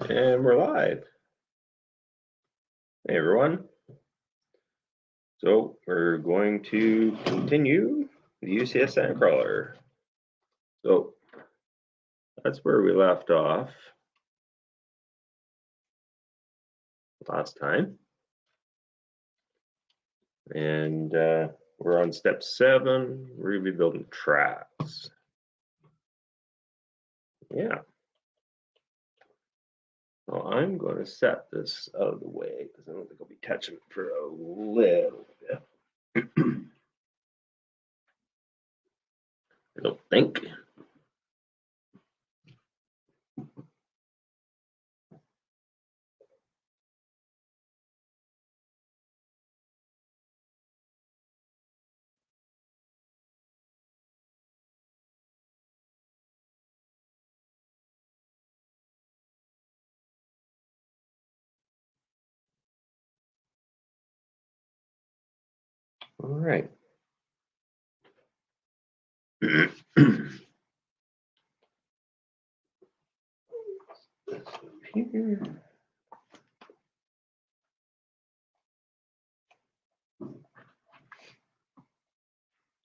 And we're live. Hey everyone. So we're going to continue the UCS Sandcrawler. So that's where we left off last time. And we're on step 7. We're going to be building tracks. Yeah. Well, I'm going to set this out of the way because I don't think I'll be touching it for a little bit. I don't think. All right. Here.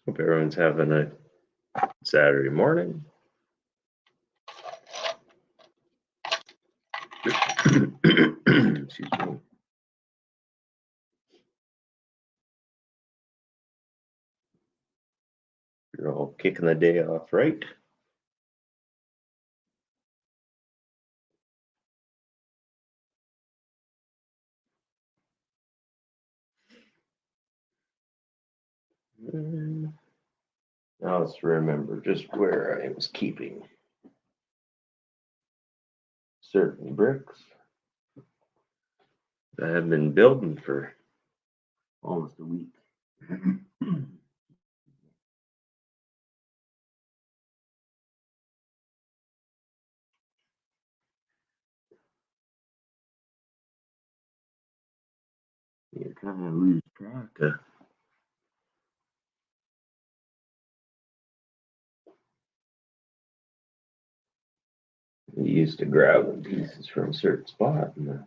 Hope everyone's having a Saturday morning. Excuse me. You're all kicking the day off, right? Now let's remember just where I was keeping certain bricks that have been building for almost a week. You kind of lose track of. You used to grab pieces from a certain spot, and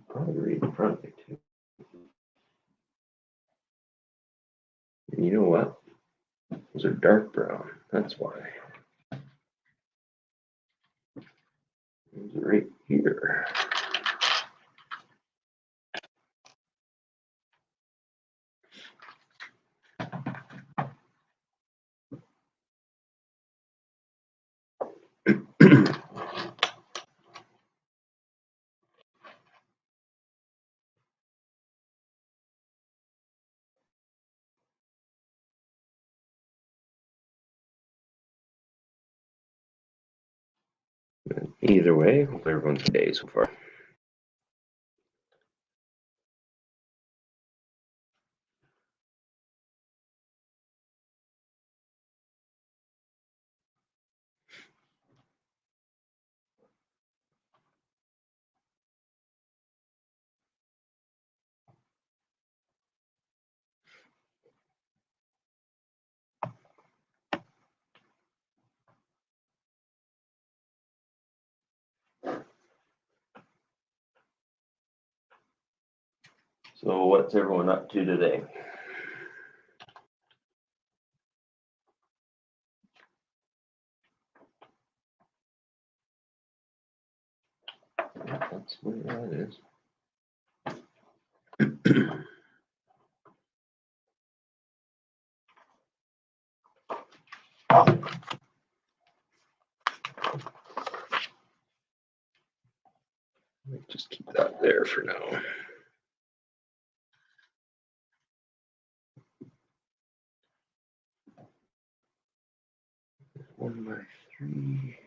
probably right in front of me too. And you know what? Those are dark brown. That's why. Those are right here. Either way, hope everyone's day so far. So what's everyone up to today? That's where that is. Just keep that there for now. One by 3.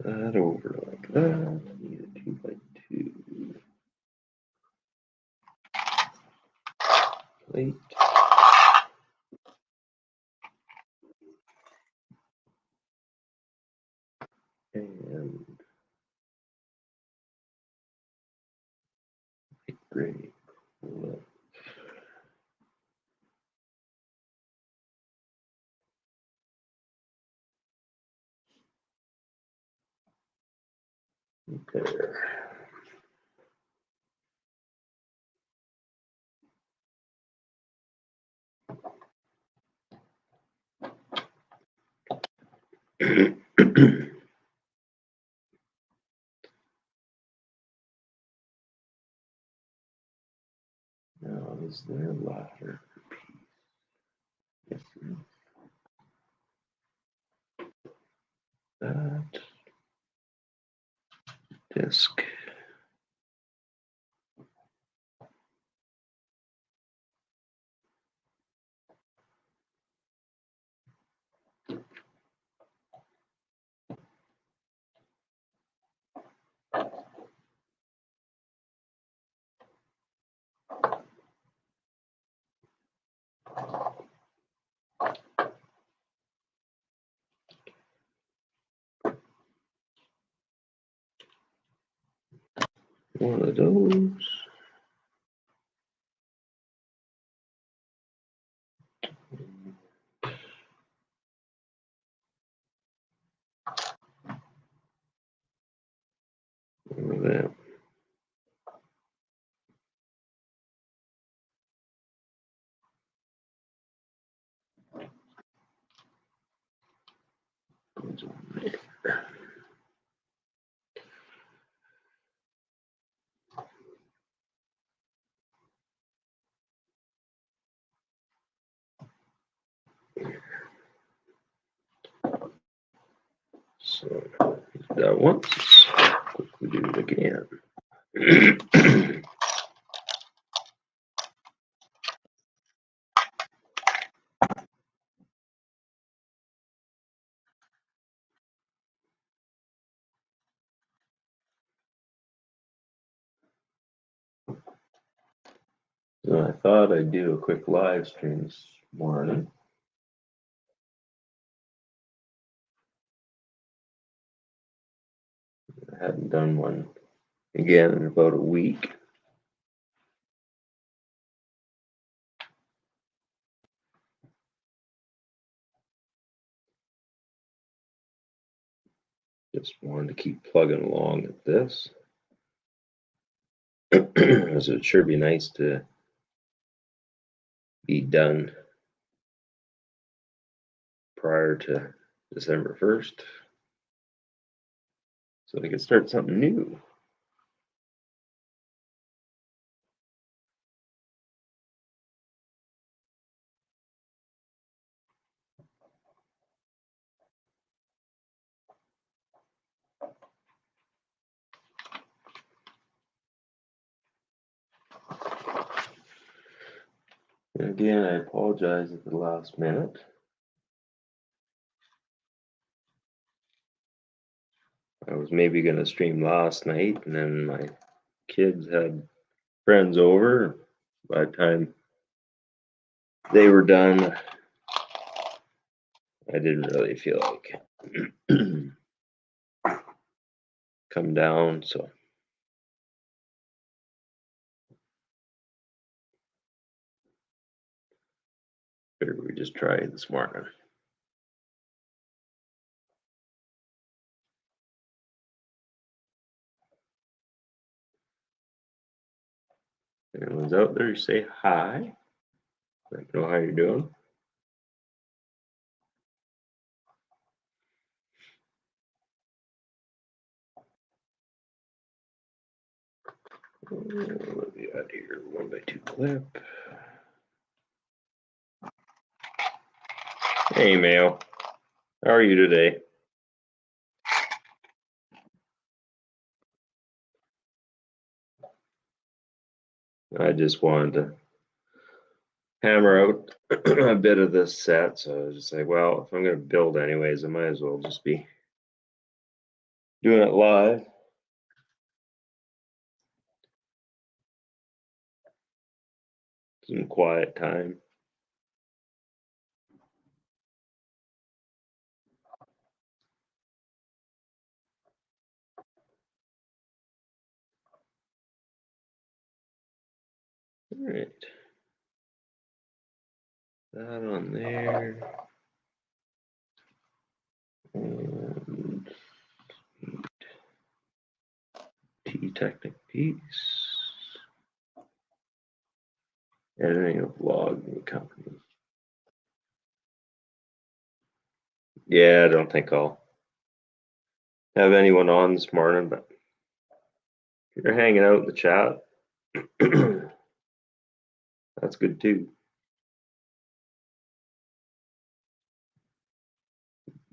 that over like that. Need a 2x2 plate. And gray. There. Now, is there a ladder piece? Yes, there is. That disc. One of those. Over there. Goes on there. So that once. Quickly do it again. So I thought I'd do a quick live stream this morning. I hadn't done one again in about a week. Just wanted to keep plugging along at this. As it sure be nice to be done prior to December 1st, so I could start something new. And again, I apologize at the last minute. I was maybe going to stream last night, and then my kids had friends over. By the time they were done, I didn't really feel like come down, so figured we just try it this morning. Anyone's out there, say hi. Let me know how you're doing. What do we got here? 1x2 clip. Hey, Mail. How are you today? I just wanted to hammer out a bit of this set, so I was just like, well, if I'm going to build anyways, I might as well just be Doing it live. Some quiet time. All right. That on there. And T-Technic piece. Editing a vlog in the company. Yeah, I don't think I'll have anyone on this morning, but if you're hanging out in the chat, that's good too.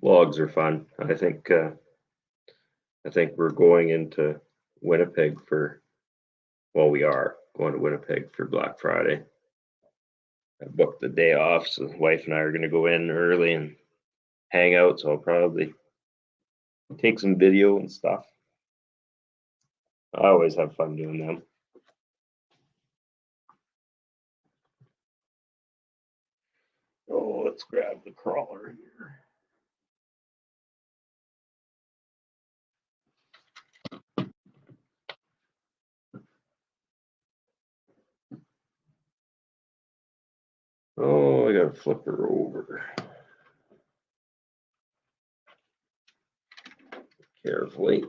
Vlogs are fun. I think we're going into Winnipeg for, well, we are going to Winnipeg for Black Friday. I booked the day off, so the wife and I are going to go in early and hang out. So I'll probably take some video and stuff. I always have fun doing them. Oh, let's grab the crawler here. Oh, I gotta flip her over. Carefully.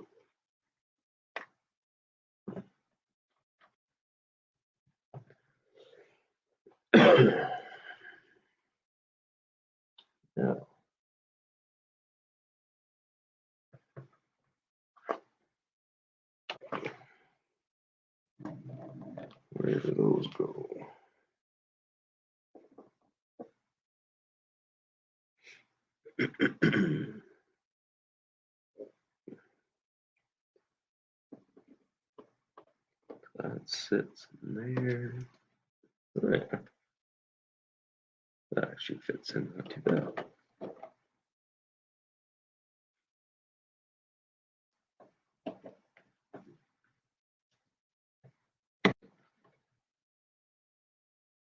Yeah. Where do those go? That sits in there. All right. That actually fits in not too bad.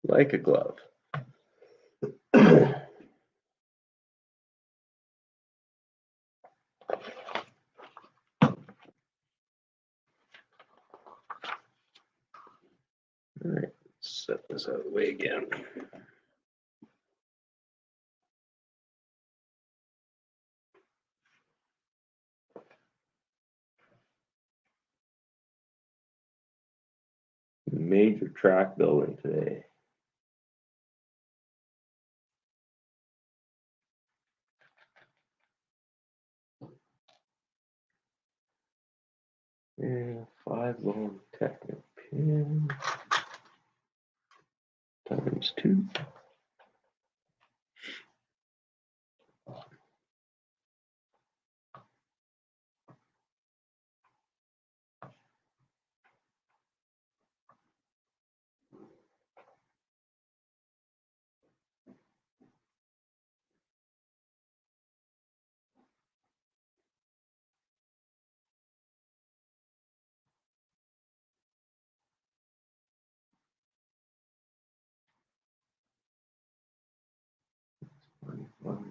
Like a glove. All right, set this out of the way again. Major track building today. And 5 long Technic pins times 2.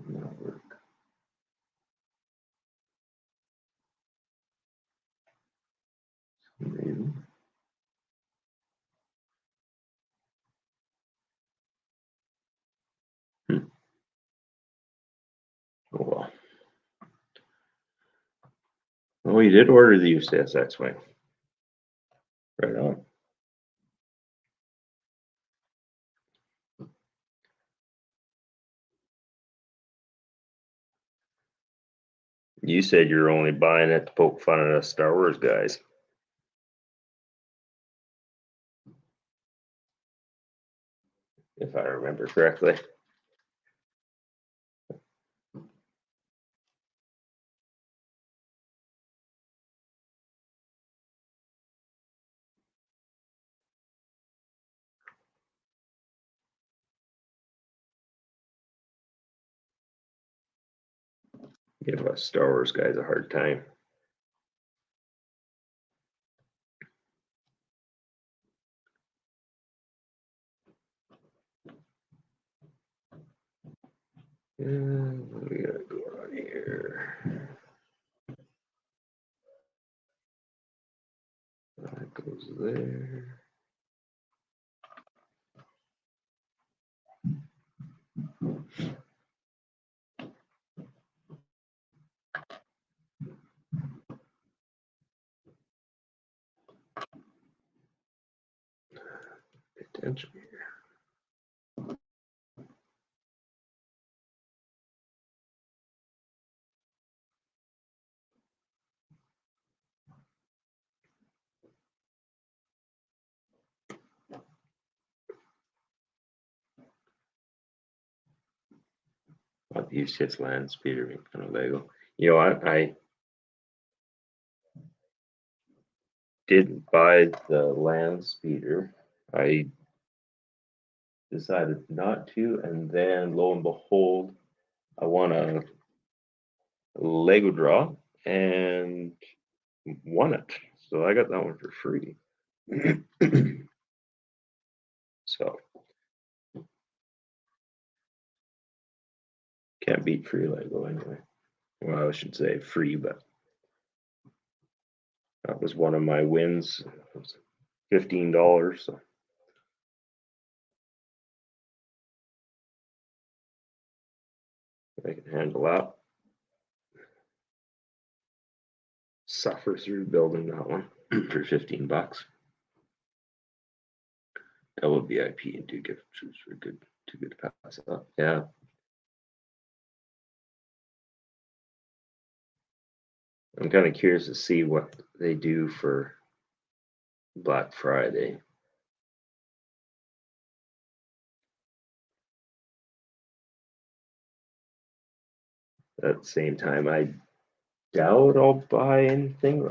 Network. Maybe. Oh well. Oh, you did order the UCS X-Wing. Right on. You said you're only buying it to poke fun at us Star Wars guys. If I remember correctly. Give us Star Wars guys a hard time. And what do we got going on here? That goes there. Pay attention here. About the UCS land speeder kind of Lego. You know what? I didn't buy the land speeder. I decided not to, and then lo and behold, I won a Lego draw and won it. So I got that one for free. So can't beat free Lego anyway. Well, I should say free, but that was one of my wins. It was $15. So I can handle that. Suffer through building that one for $15. Double VIP and 2 gift shoes for good, too good to pass up. Yeah. I'm kind of curious to see what they do for Black Friday. At the same time, I doubt I'll buy anything.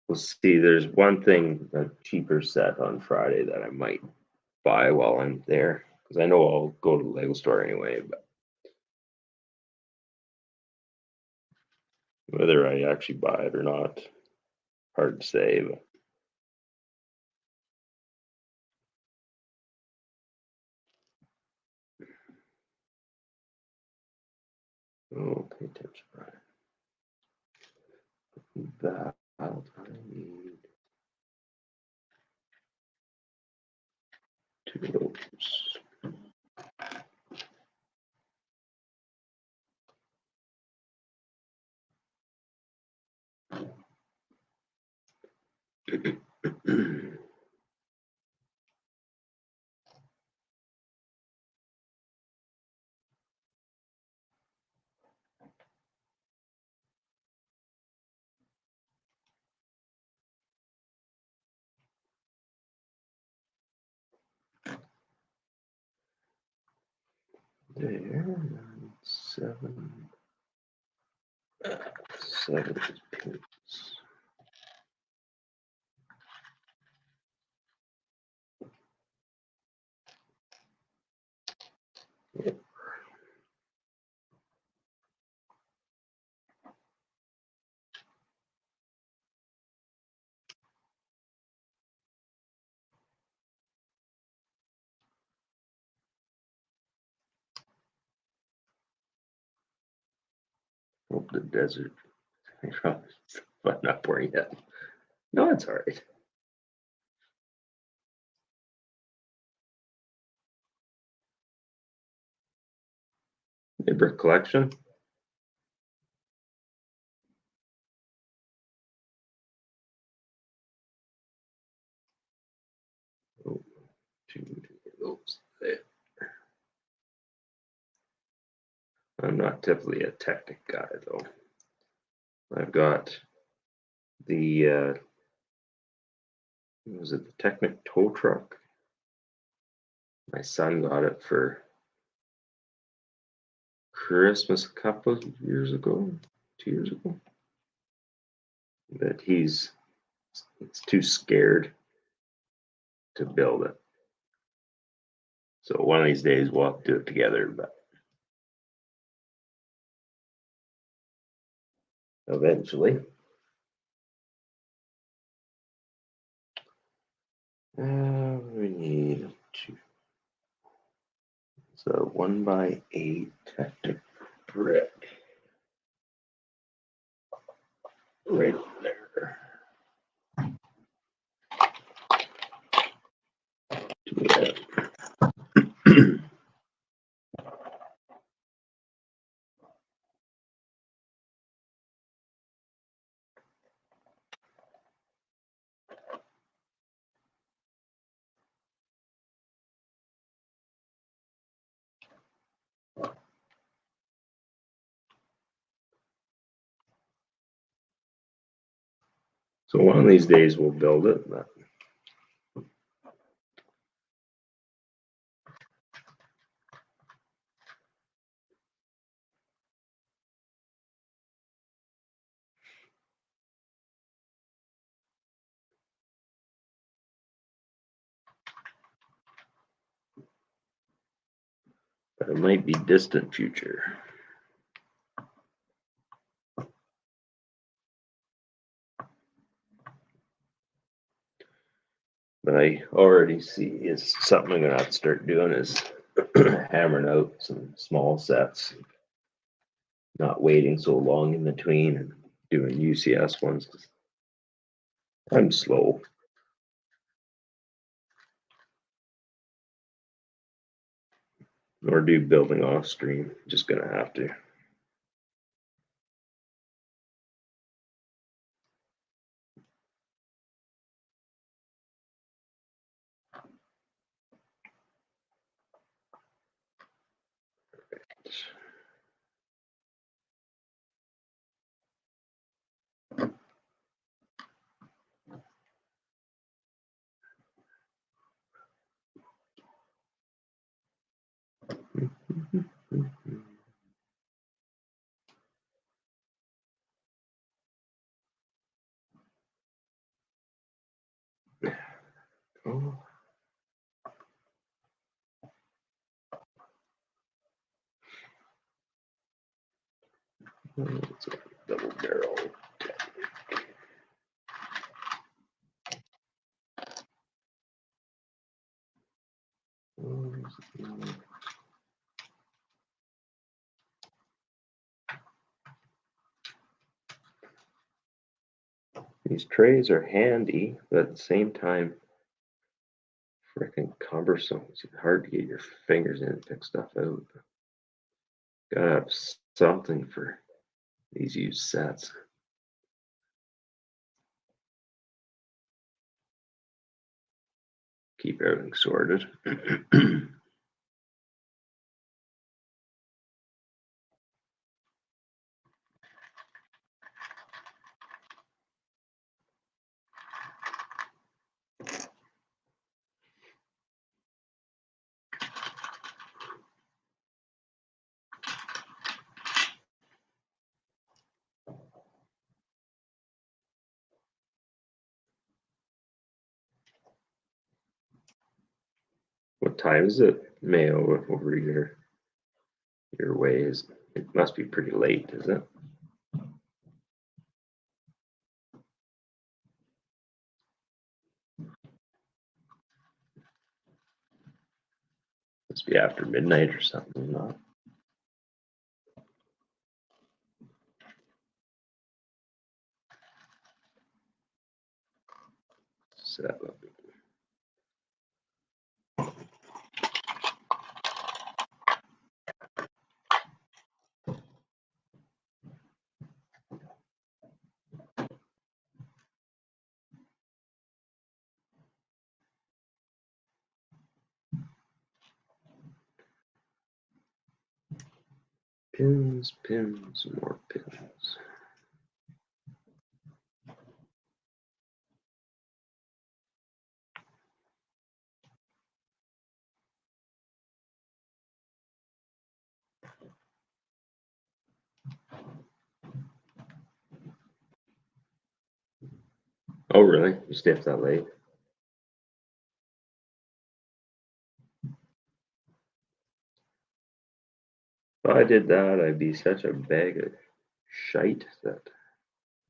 We'll see. There's one thing, a cheaper set on Friday that I might buy while I'm there, because I know I'll go to the Lego store anyway. But whether I actually buy it or not, hard to say. But oh, pay attention, Brian. That I need 2 of those. There, 7 pins. Yep. Hope the desert. But not pouring yet. No, it's all right. Neighbor collection. Oh, 2 of those there. I'm not typically a Technic guy though. I've got the was it the Technic tow truck? My son got it for Christmas a couple of years ago, 2 years ago. But he's too scared to build it. So one of these days we'll have to do it together, but eventually. We need 2. So 1x8 Tectic brick. Right there. Do we have? So one of these days we'll build it, but it might be distant future. But I already see is something I'm gonna have to start doing is hammering out some small sets, not waiting so long in between and doing UCS ones. I'm slow. Or do building off stream. Just gonna have to. Oh. It's a double barrel. These trays are handy, but at the same time, freaking cumbersome. It's hard to get your fingers in and pick stuff out. Gotta have something for these used sets. Keep everything sorted. What time is it, Mayo, over your ways? It must be pretty late, is it? Must be after midnight or something, not? Seven. Pins, pins, more pins. Oh, really? You stay up that late? If I did that, I'd be such a bag of shite that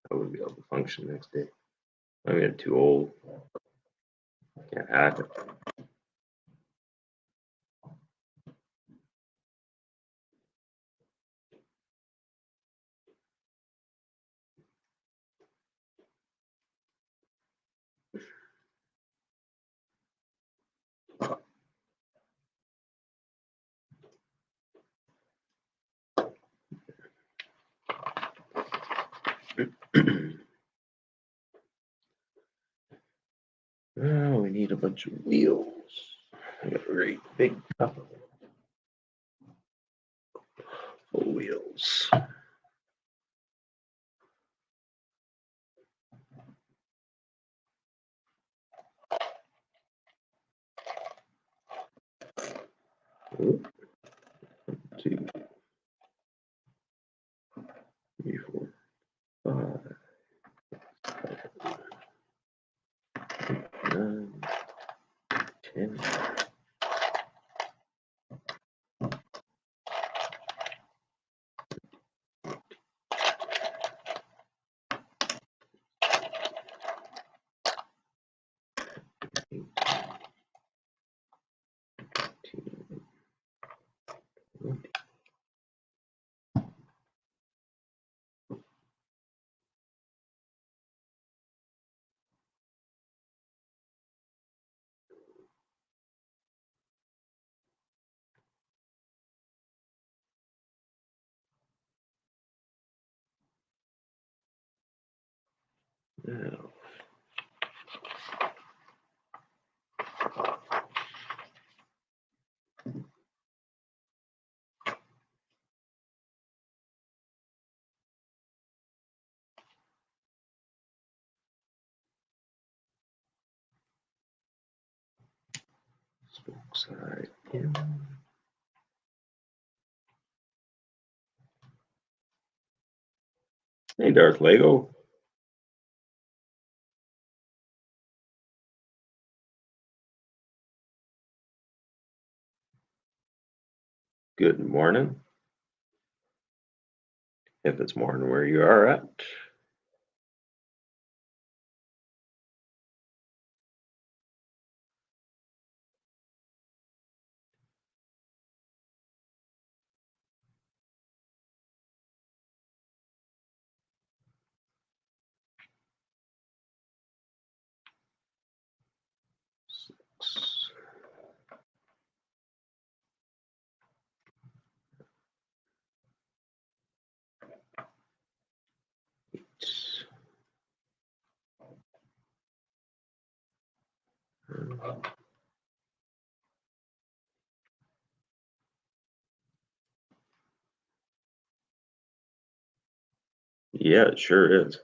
I wouldn't be able to function next day. I'm getting too old. Can't hack it. Oh, we need a bunch of wheels. I got a great big cup full of wheels. Oop. 2, 3, 4, 5, 9, 10. Now, spoke side in. Hey, Darth Lego. Good morning. If it's morning where you are at. Yeah, it sure is.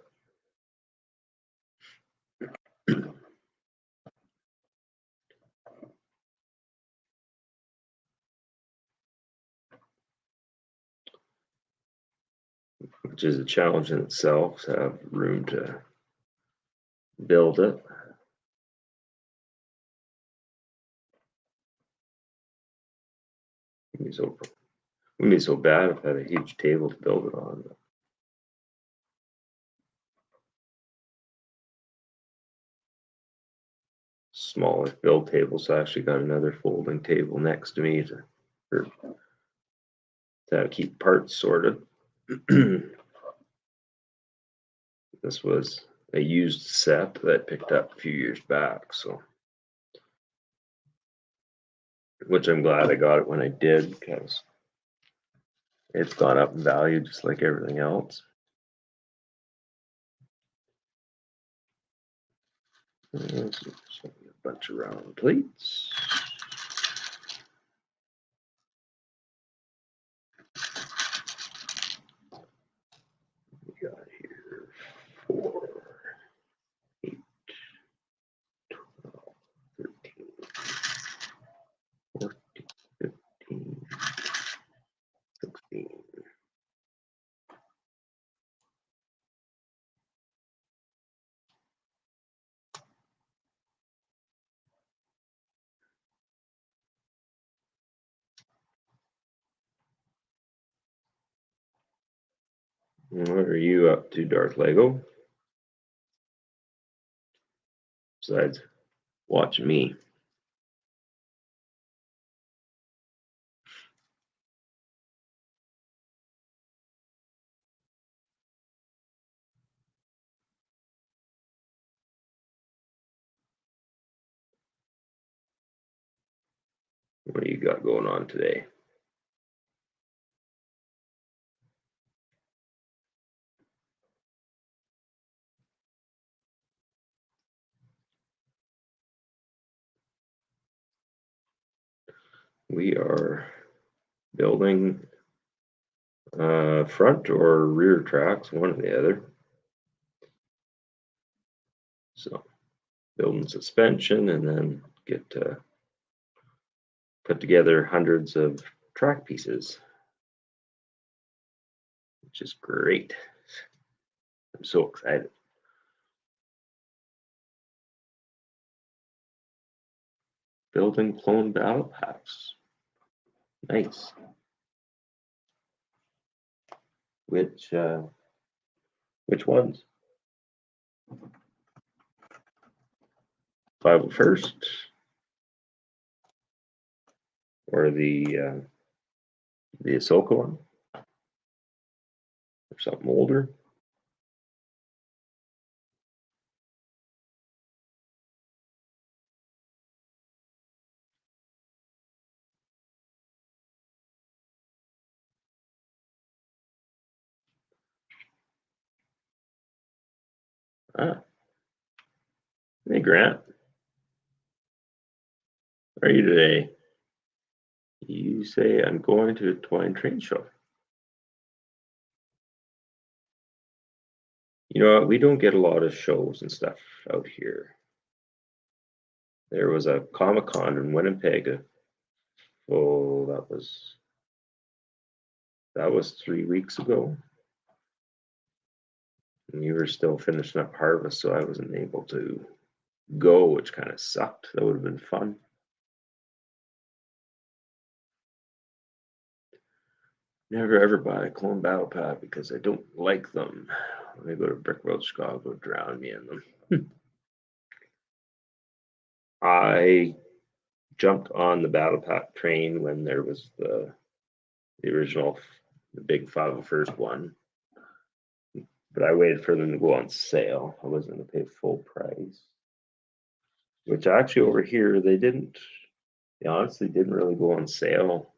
Which is a challenge in itself to have room to build it. Wouldn't be so bad if I had a huge table to build it on. Smaller build table, so I actually got another folding table next to me to keep parts sorted. This was a used set that I picked up a few years back, so which I'm glad I got it when I did, because it's gone up in value just like everything else. A bunch of round plates. We got here 4, 8, 12, 13, 14, 15, 16. What are you up to, Darth Lego? Besides watching me. What do you got going on today? We are building front or rear tracks, one or the other. So building suspension and then get to put together hundreds of track pieces, which is great. I'm so excited. Building clone battle packs. Nice. Which ones? 501st or the Ahsoka one, or something older? Ah, hey Grant, how are you today? You say I'm going to a toy and train show. You know what? We don't get a lot of shows and stuff out here. There was a Comic-Con in Winnipeg. Oh, that was 3 weeks ago. And you were still finishing up harvest, so I wasn't able to go, which kind of sucked. That would have been fun. Never ever buy a clone battle pack because I don't like them. When I go to Brick World Chicago, drown me in them. I jumped on the battle pack train when there was the original, the big 501st one, but I waited for them to go on sale. I wasn't going to pay full price, which actually over here they didn't. They honestly didn't really go on sale.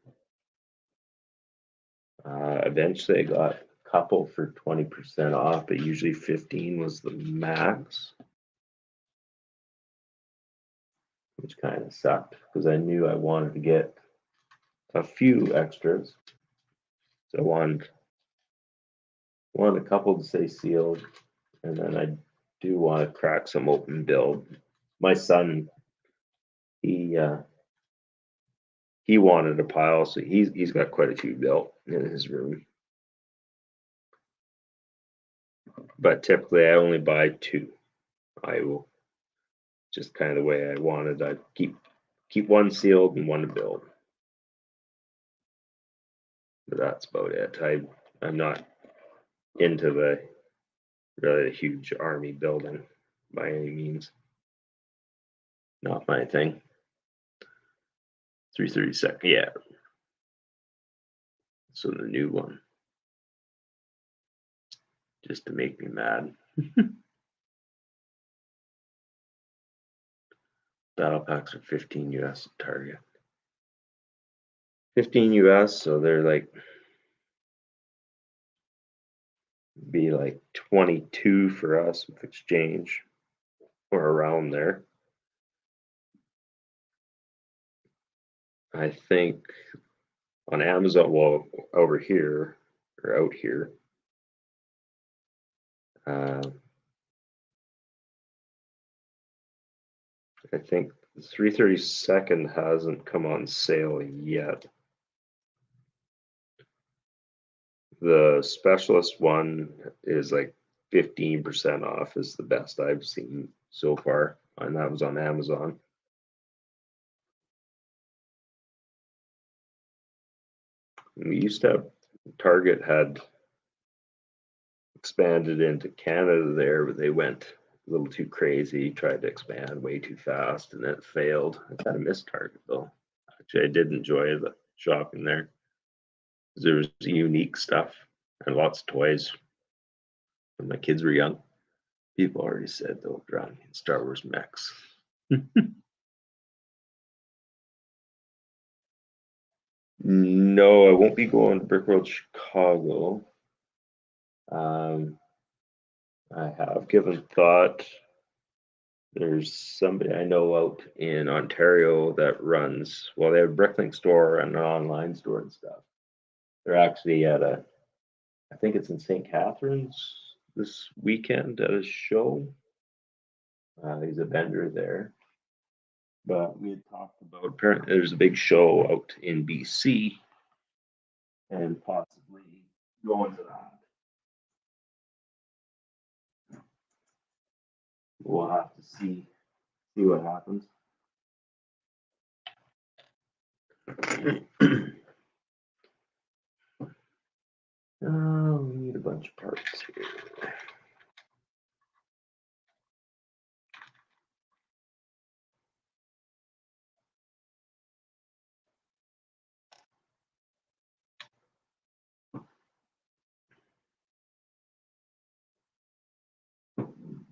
Eventually, I got a couple for 20% off, but usually 15 was the max, which kind of sucked because I knew I wanted to get a few extras. So I wanted a couple to stay sealed, and then I do want to crack some open build. My son, he wanted a pile, so he's got quite a few built in his room. But typically, I only buy 2. I will just kind of the way I wanted. I keep one sealed and one to build. But that's about it. I'm not into the really huge army building by any means. Not my thing. 332nd, yeah. So the new one, just to make me mad. Battle packs are 15 US at Target. 15 US, so they're like be like 22 for us with exchange, or around there. I think on Amazon, well, over here or out here, I think the 332nd hasn't come on sale yet. The specialist one is like 15% off, is the best I've seen so far, and that was on Amazon. We used to have, Target had expanded into Canada there, but they went a little too crazy, tried to expand way too fast, and it failed. I kind of miss Target though. Actually, I did enjoy the shopping there. There was unique stuff and lots of toys when my kids were young. People already said they'll drown me in Star Wars mechs. No, I won't be going to Brick World Chicago. I have given thought There's somebody I know out in Ontario that runs, well, they have a Bricklink store and an online store and stuff. They're actually at I think it's in St. Catharines this weekend at a show. He's a vendor there. But we had talked about apparently there's a big show out in BC and possibly going to that. We'll have to see what happens. We need a bunch of parts here.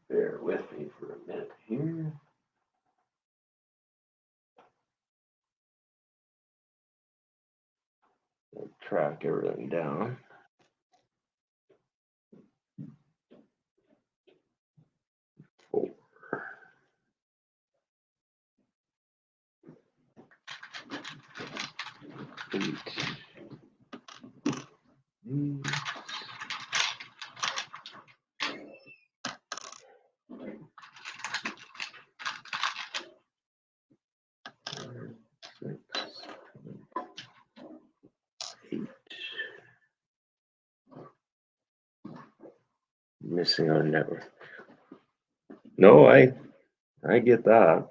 Bear with me for a minute here. I'll track everything down. Four. Eight. Six. 8. Missing our network. No, I get that.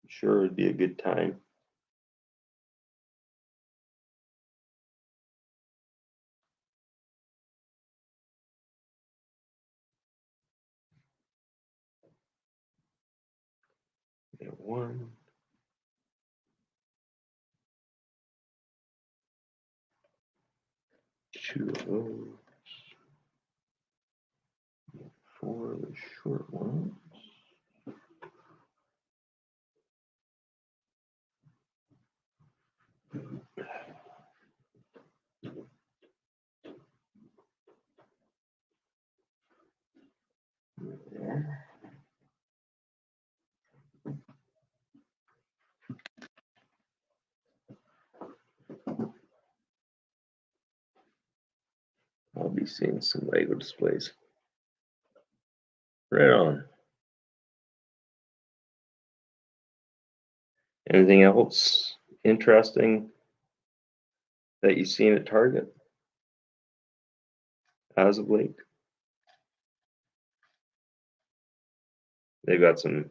Sure, it'd be a good time. One. Two of those. 4 of the short ones. There. I'll be seeing some Lego displays. Right on. Anything else interesting that you've seen at Target as of late? They've got some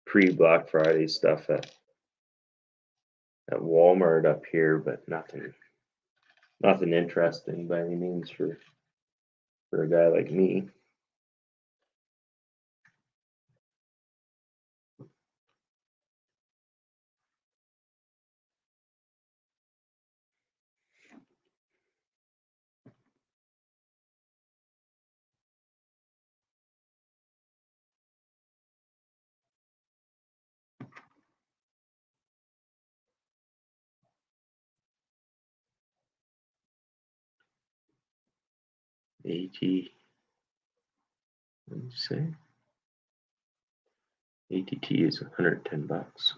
pre-Black Friday stuff at Walmart up here, but nothing interesting by any means for a guy like me. AT, what did you say? ATT is $110.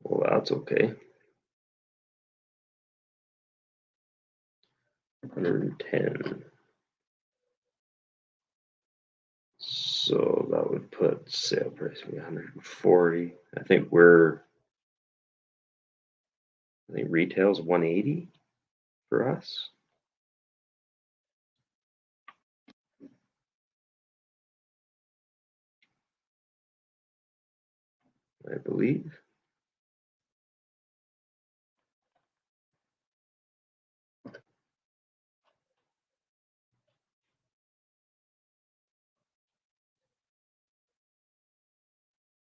Well, that's okay. 110. So that would put sale price be 140. I think retail's 180 for us. I believe.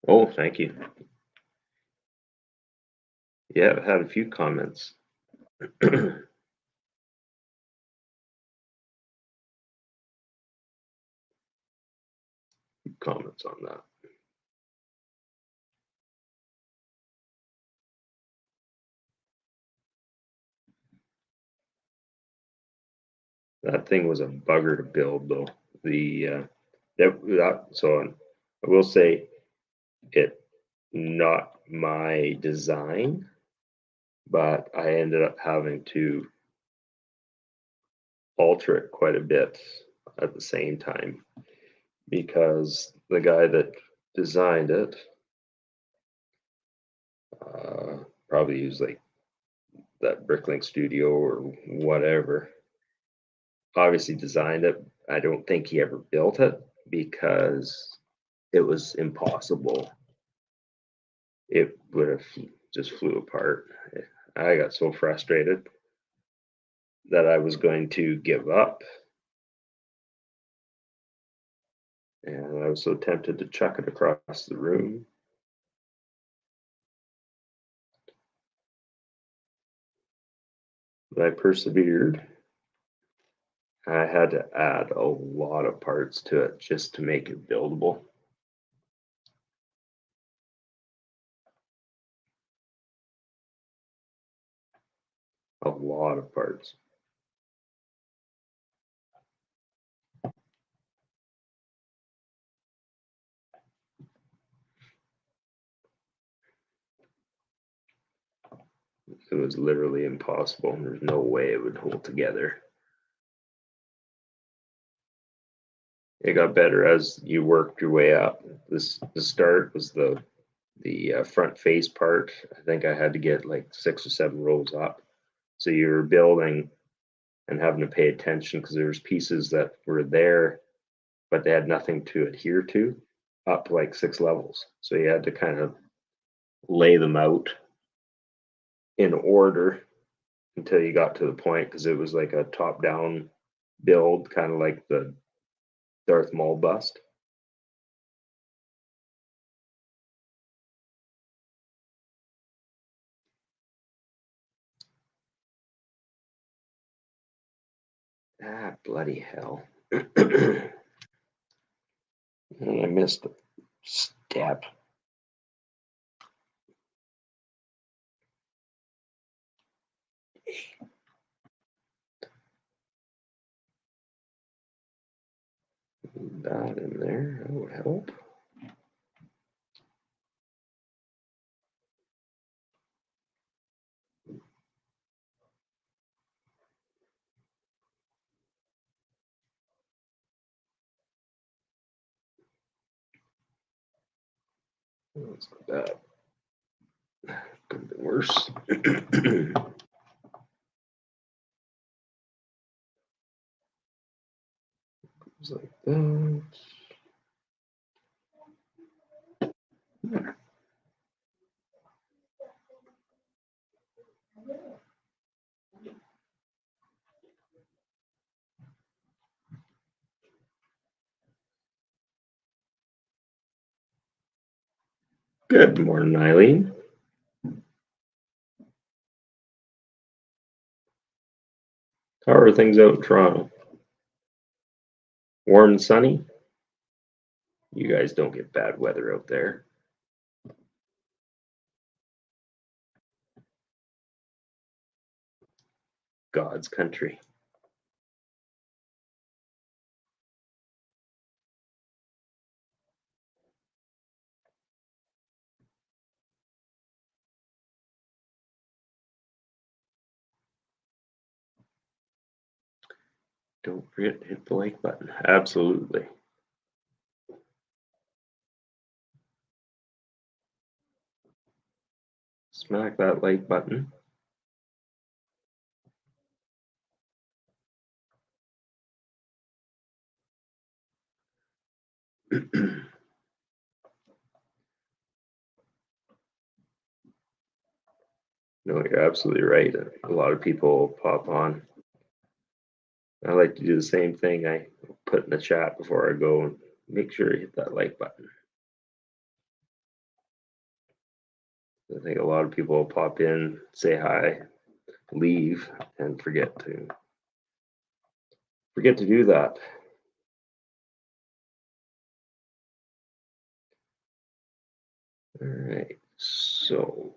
Oh, thank you. Yeah, I've had a few comments. Comments on that. That thing was a bugger to build, though. So I will say it not my design, but I ended up having to alter it quite a bit at the same time because the guy that designed it probably used like that Bricklink Studio or whatever. Obviously designed it. I don't think he ever built it because it was impossible. It would have just flew apart. I got so frustrated that I was going to give up. And I was so tempted to chuck it across the room. But I persevered. I had to add a lot of parts to it just to make it buildable. A lot of parts. It was literally impossible. There's no way it would hold together. It got better as you worked your way up. The start was the front face part. I think I had to get like 6 or 7 rows up. So you were building and having to pay attention because there was pieces that were there, but they had nothing to adhere to up like 6 levels. So you had to kind of lay them out in order until you got to the point because it was like a top-down build, kind of like the Darth Maul bust. Ah, bloody hell. And I missed a step. That in there, that would help. Let's go that. Could have been worse. It's like that. Good morning, Eileen. How are things out in Toronto? Warm and sunny? You guys don't get bad weather out there. God's country. Don't forget to hit the like button. Absolutely. Smack that like button. No, you're absolutely right. A lot of people pop on. I like to do the same thing. I put in the chat before I go and make sure you hit that like button. I think a lot of people pop in, say hi, leave, and forget to do that. All right, so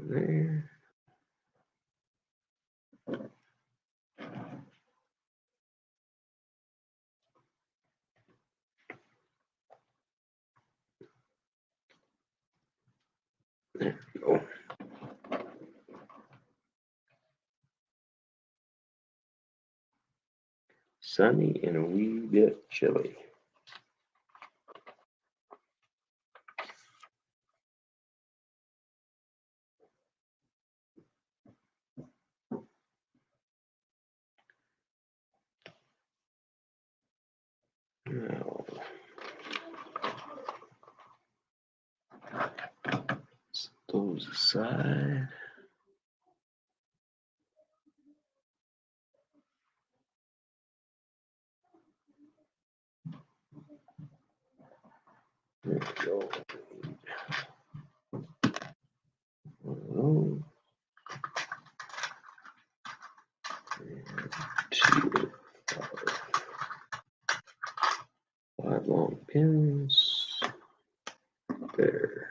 there. There we go. Sunny and a wee bit chilly. Now, set those aside. There we go. One of those. And 2 5 long pins. There.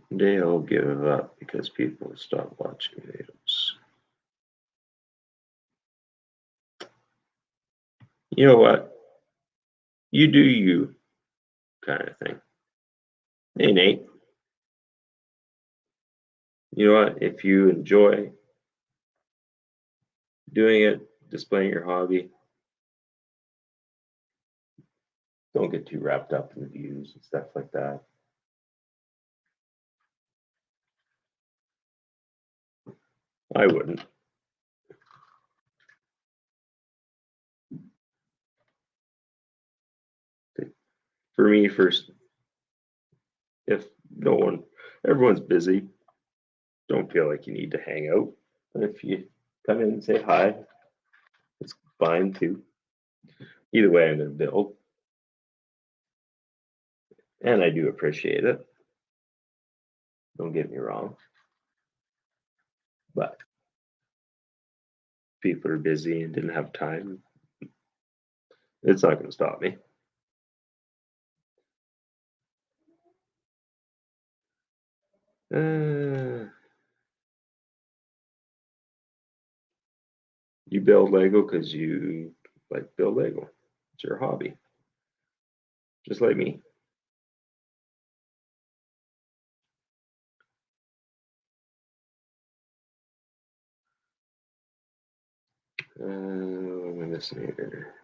One day I'll give up because people stop watching videos. You know what? You do you, kind of thing. Hey, Nate. You know what? If you enjoy doing it, displaying your hobby, don't get too wrapped up in views and stuff like that. I wouldn't. For me, first, if everyone's busy, don't feel like you need to hang out. But if you come in and say hi, it's fine too. Either way, I'm going to build. And I do appreciate it. Don't get me wrong. But people are busy and didn't have time. It's not going to stop me. You build Lego because you like to build Lego. It's your hobby. Just like me. What am I missing here?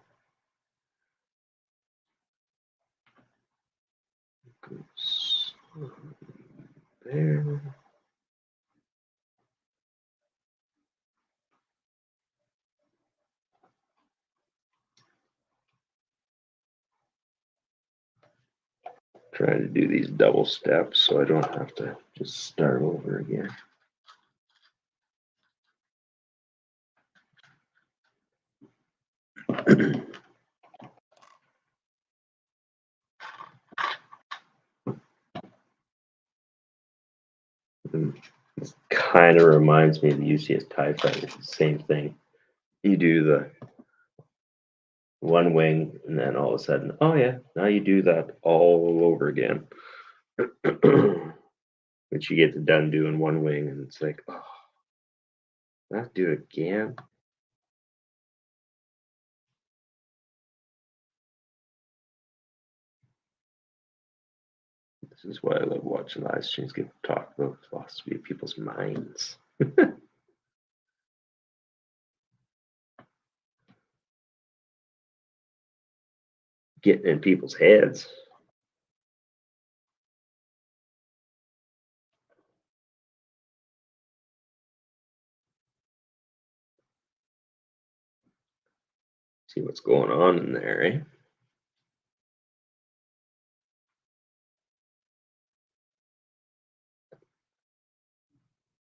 Goes there. Trying to do these double steps so I don't have to just start over again. This kind of reminds me of the UCS TIE Fighter. It's the same thing. You do the one wing, and then all of a sudden, oh yeah, now you do that all over again. Which you get done doing one wing, and it's like, oh, I have to do it again. This is why I love watching live streams get to talk about philosophy of people's minds. Getting in people's heads. See what's going on in there, eh?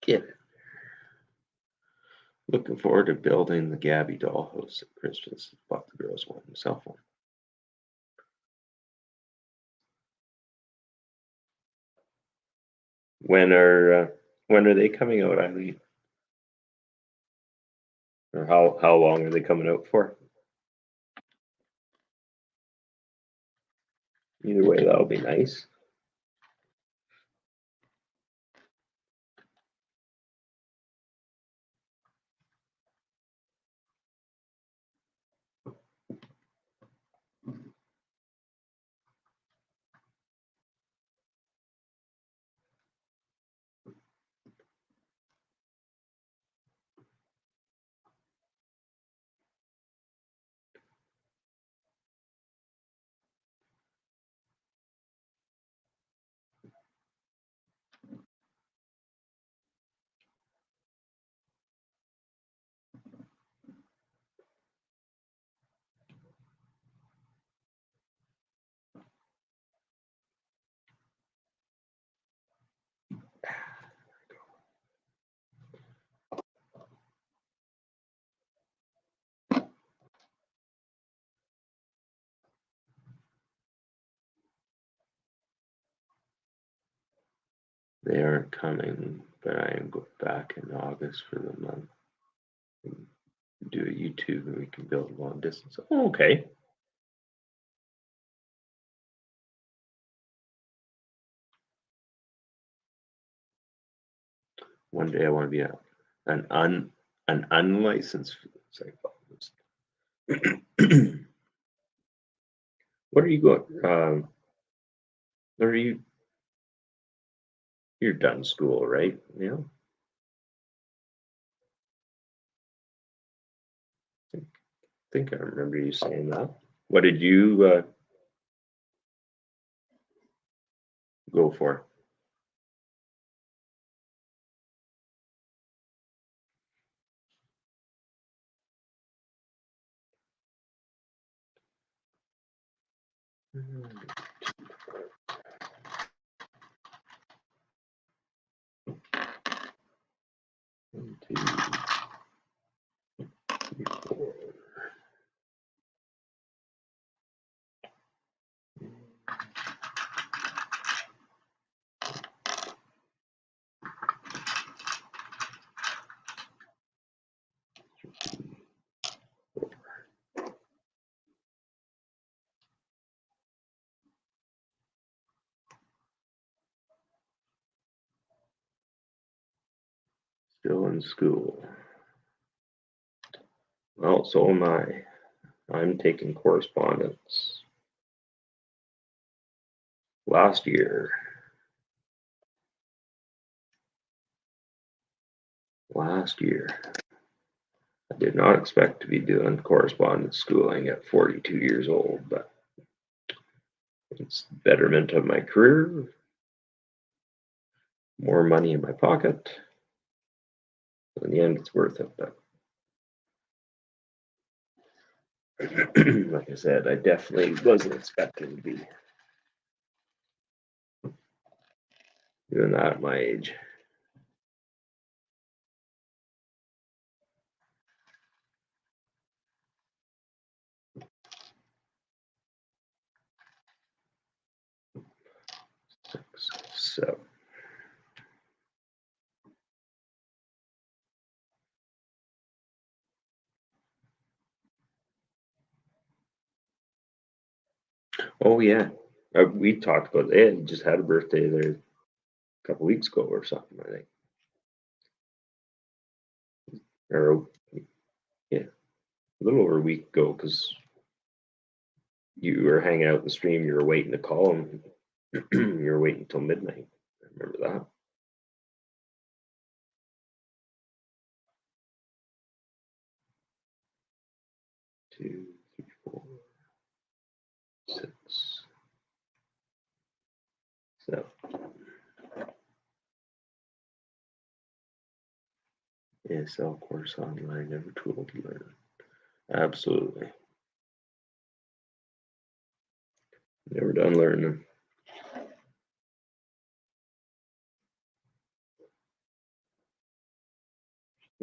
Get it. Looking forward to building the Gabby dollhouse that Chris just bought the girls one himself on. When are they coming out, Eileen? Or how long are they coming out for? Either way, that'll be nice. They aren't coming, but I am back in August for the month. Do a YouTube and we can build long distance. Oh, okay. One day I want to be an unlicensed psychologist. What are you going? What are you? You're done school, right? Yeah. I think I remember you saying that. What did you go for? One, two, three, four. Still in school. Well, so am I. I'm taking correspondence. Last year, I did not expect to be doing correspondence schooling at 42 years old, but it's betterment of my career, more money in my pocket. In the end, it's worth it. But like I said, I definitely wasn't expecting to be doing that at my age. So oh yeah, we talked about it. He just had a birthday there a couple weeks ago or something, I think. Or yeah, a little over a week ago, because you were hanging out in the stream. You were waiting to call him. You were waiting until midnight. I remember that. Two, three, four, 6, 7. ASL course online, never too old to learn. Absolutely. Never done learning.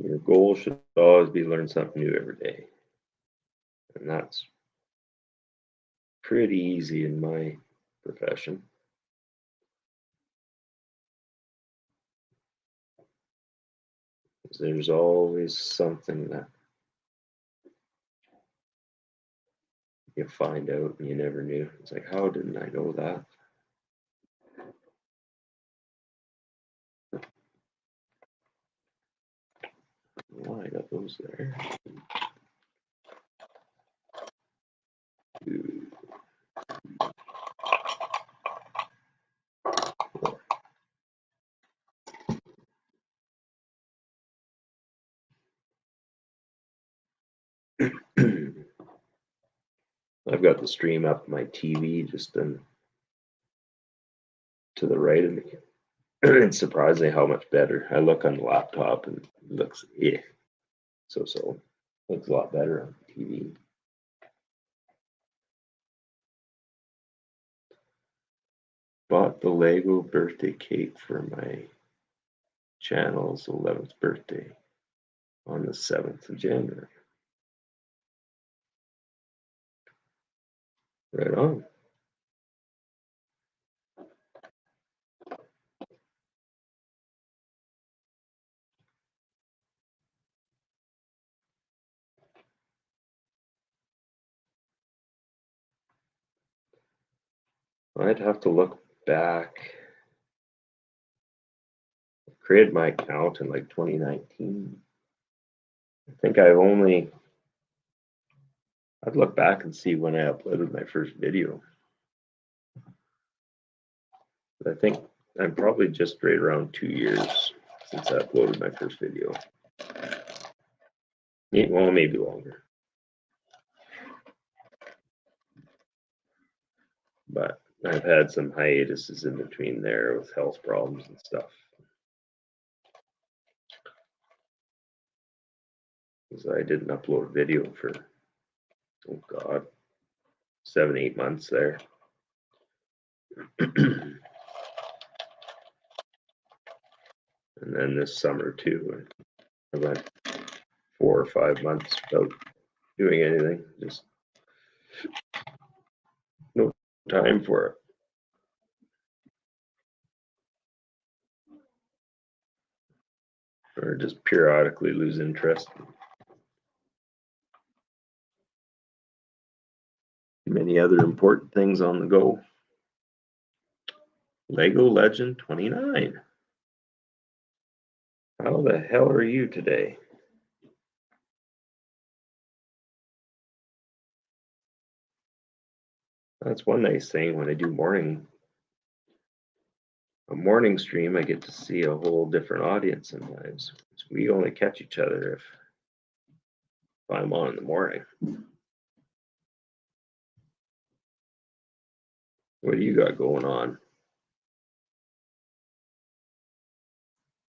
Your goal should always be learn something new every day. And that's pretty easy in my profession. There's always something that you find out and you never knew. It's like, how didn't I know that? Well, I got those there. I've got the stream up my TV just to the right of me. It's surprising how much better. I look on the laptop and it looks so. Looks a lot better on TV. Bought the Lego birthday cake for my channel's 11th birthday on the 7th of January. Right on. I'd have to look back. I created my account in like 2019. I think I'd look back and see when I uploaded my first video. But I think I'm probably just right around 2 years since I uploaded my first video. Well, maybe longer. But I've had some hiatuses in between there with health problems and stuff. Because I didn't upload a video for, oh God, 7-8 months there. And then this summer too, I went 4 or 5 months without doing anything. Just no time for it. Or just periodically lose interest. Many other important things on the go. Lego Legend 29. How the hell are you today? That's one nice thing when I do a morning stream, I get to see a whole different audience sometimes. We only catch each other if I'm on in the morning. What do you got going on?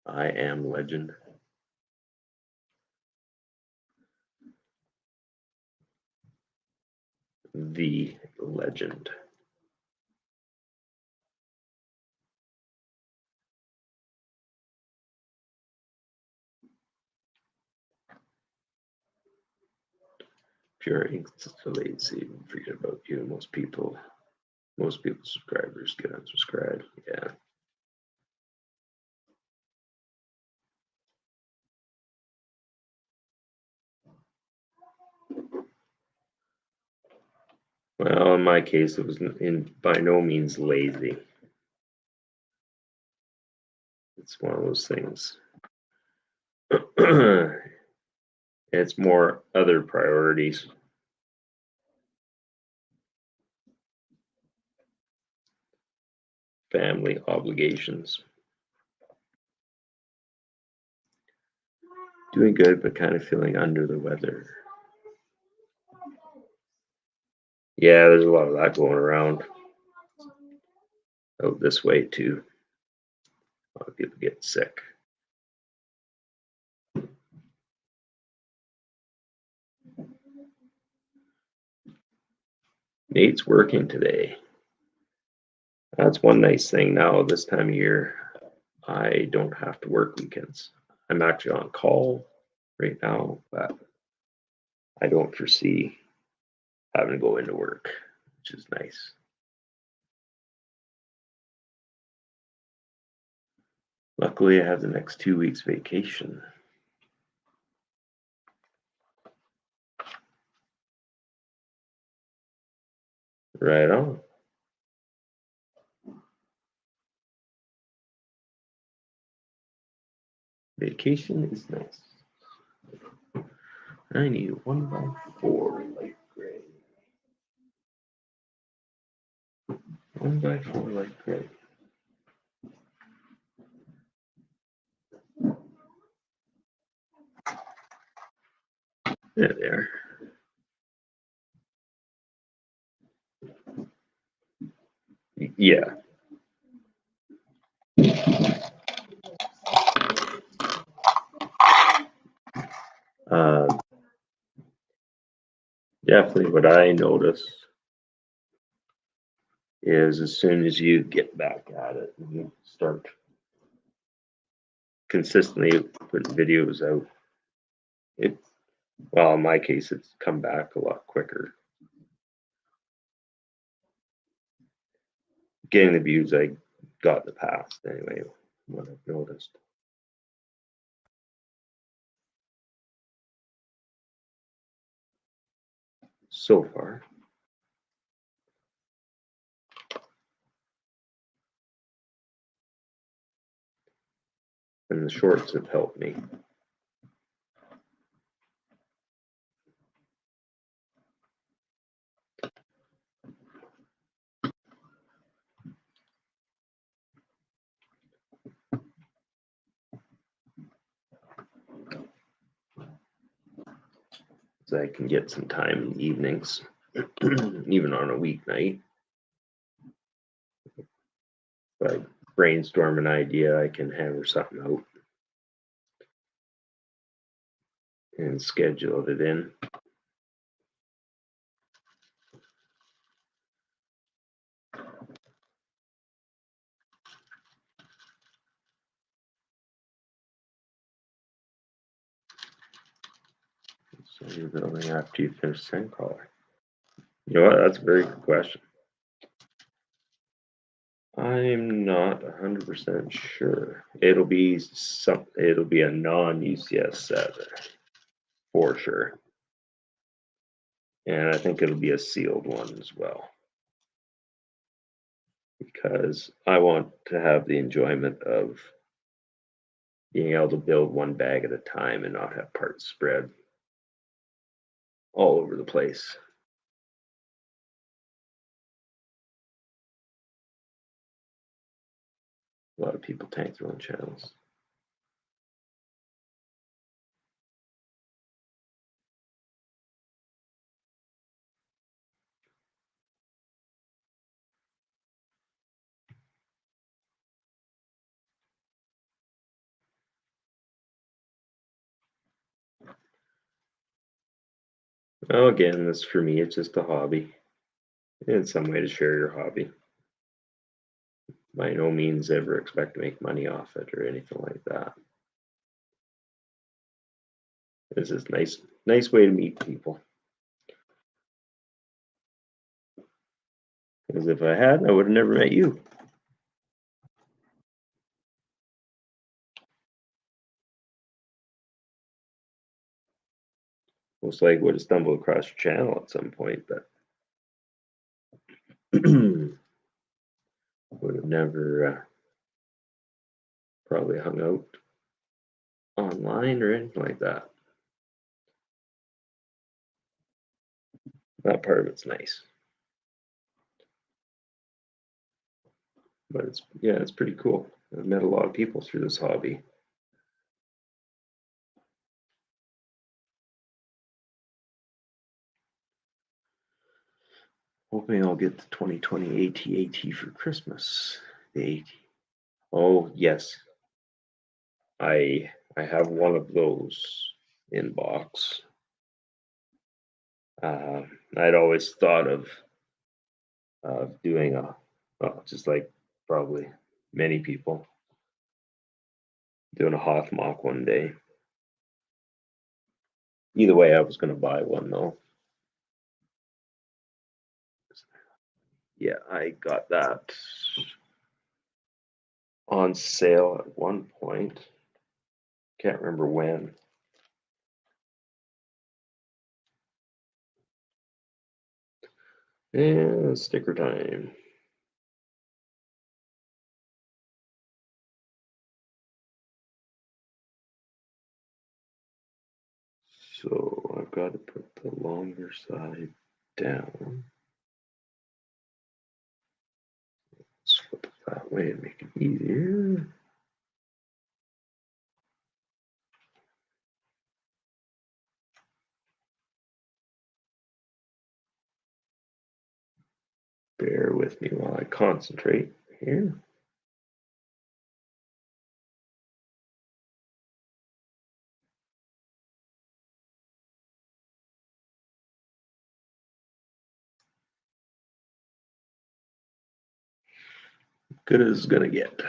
I am Legend. The Legend. Pure instantly forget about you. Most people subscribers get unsubscribed. Yeah. Well, in my case, it was by no means lazy. It's one of those things. It's more other priorities. Family obligations. Doing good, but kind of feeling under the weather. Yeah, there's a lot of that going around. Out this way too. A lot of people get sick. Nate's working today. That's one nice thing now. This time of year, I don't have to work weekends. I'm actually on call right now, but I don't foresee having to go into work, which is nice. Luckily, I have the next 2 weeks vacation. Right on. Vacation is nice. I need a 1x4 light gray. 1x4 light gray. There they are. Yeah. Definitely what I notice is as soon as you get back at it and you start consistently putting videos out, well, in my case, it's come back a lot quicker. Getting the views I got in the past, anyway, what I've noticed. So far. And the shorts have helped me. So I can get some time in the evenings, even on a weeknight. If I brainstorm an idea, I can hammer something out and schedule it in. So you're building after you finish Sandcrawler. You know what? That's a very good question. I'm not 100% sure. It'll be a non-UCS set for sure. And I think it'll be a sealed one as well. Because I want to have the enjoyment of being able to build one bag at a time and not have parts spread all over the place. A lot of people tank their own channels. Well, again, this for me, it's just a hobby. It's some way to share your hobby. By no means ever expect to make money off it or anything like that. It's just nice way to meet people. Because if I had, I would have never met you. Most likely would have stumbled across your channel at some point, but would have never probably hung out online or anything like that. That part of it's nice. But it's pretty cool. I've met a lot of people through this hobby. Hoping I'll get the 2020 AT-AT for Christmas. The AT. Oh yes, I have one of those in box. I'd always thought of doing just like probably many people, doing a Hoth mock one day. Either way, I was going to buy one though. Yeah, I got that on sale at one point. Can't remember when. And sticker time. So I've got to put the longer side down. Let's flip it that way and make it easier. Bear with me while I concentrate here. Good as it's gonna get.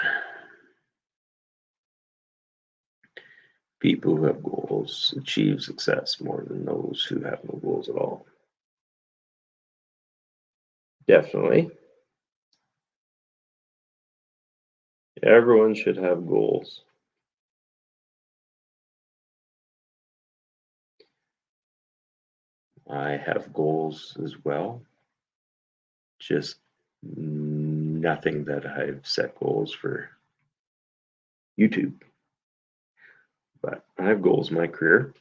People who have goals achieve success more than those who have no goals at all. Definitely. Everyone should have goals. I have goals as well. Just nothing that I've set goals for YouTube. But I have goals in my career.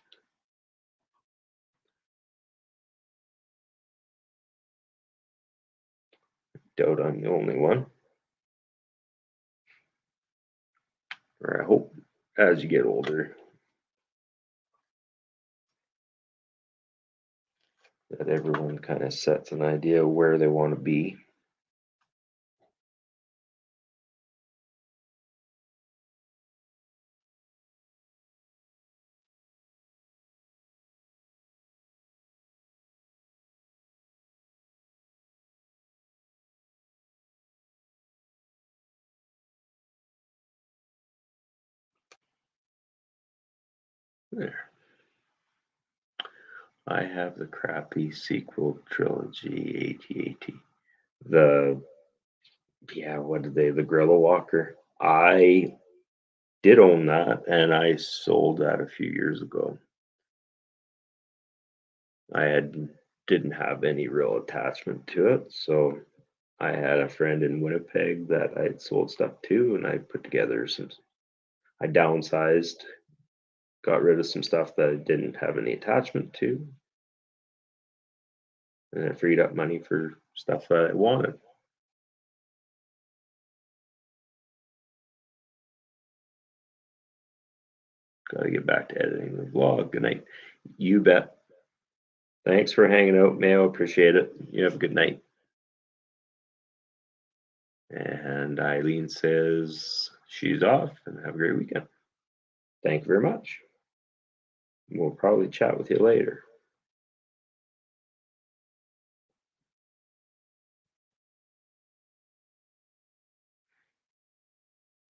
Doubt I'm the only one. Or I hope as you get older that everyone kind of sets an idea of where they want to be. There. I have the crappy sequel trilogy AT-AT. What did they, the Gorilla Walker? I did own that and I sold that a few years ago. Didn't have any real attachment to it, so I had a friend in Winnipeg that I'd sold stuff to, and I put together I downsized, got rid of some stuff that I didn't have any attachment to, and it freed up money for stuff that I wanted. Got to get back to editing the vlog. Good night. You bet. Thanks for hanging out, Mayo. Appreciate it. You have a good night. And Eileen says she's off and have a great weekend. Thank you very much. We'll probably chat with you later.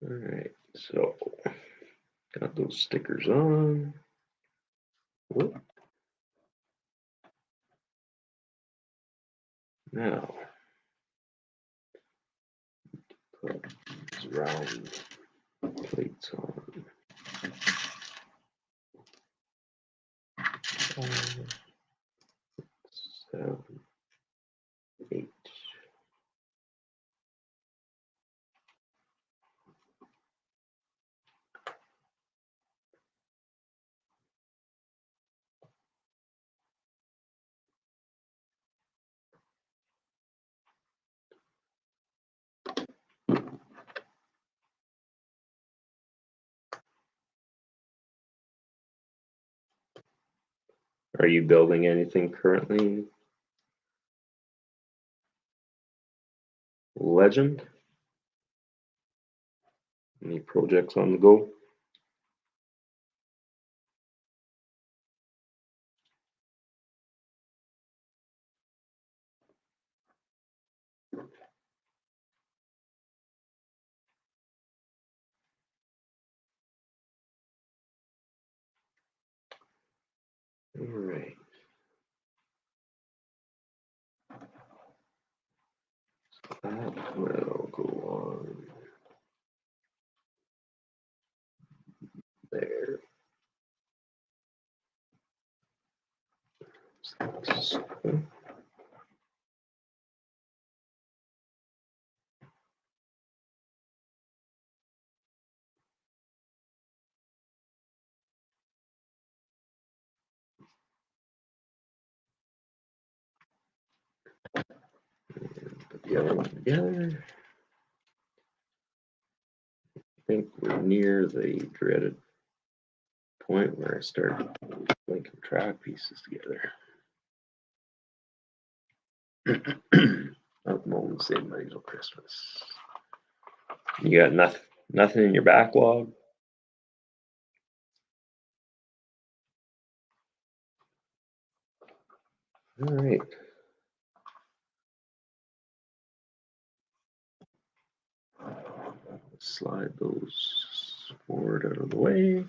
All right, so got those stickers on. Whoop. Now, put these round plates on. 5, 7, 8. Are you building anything currently? Legend? Any projects on the go? All right. That will go on there. So the other one together. I think we're near the dreaded point where I start linking track pieces together. At the moment, save money till Christmas. You got nothing in your backlog? All right. Slide those forward out of the way.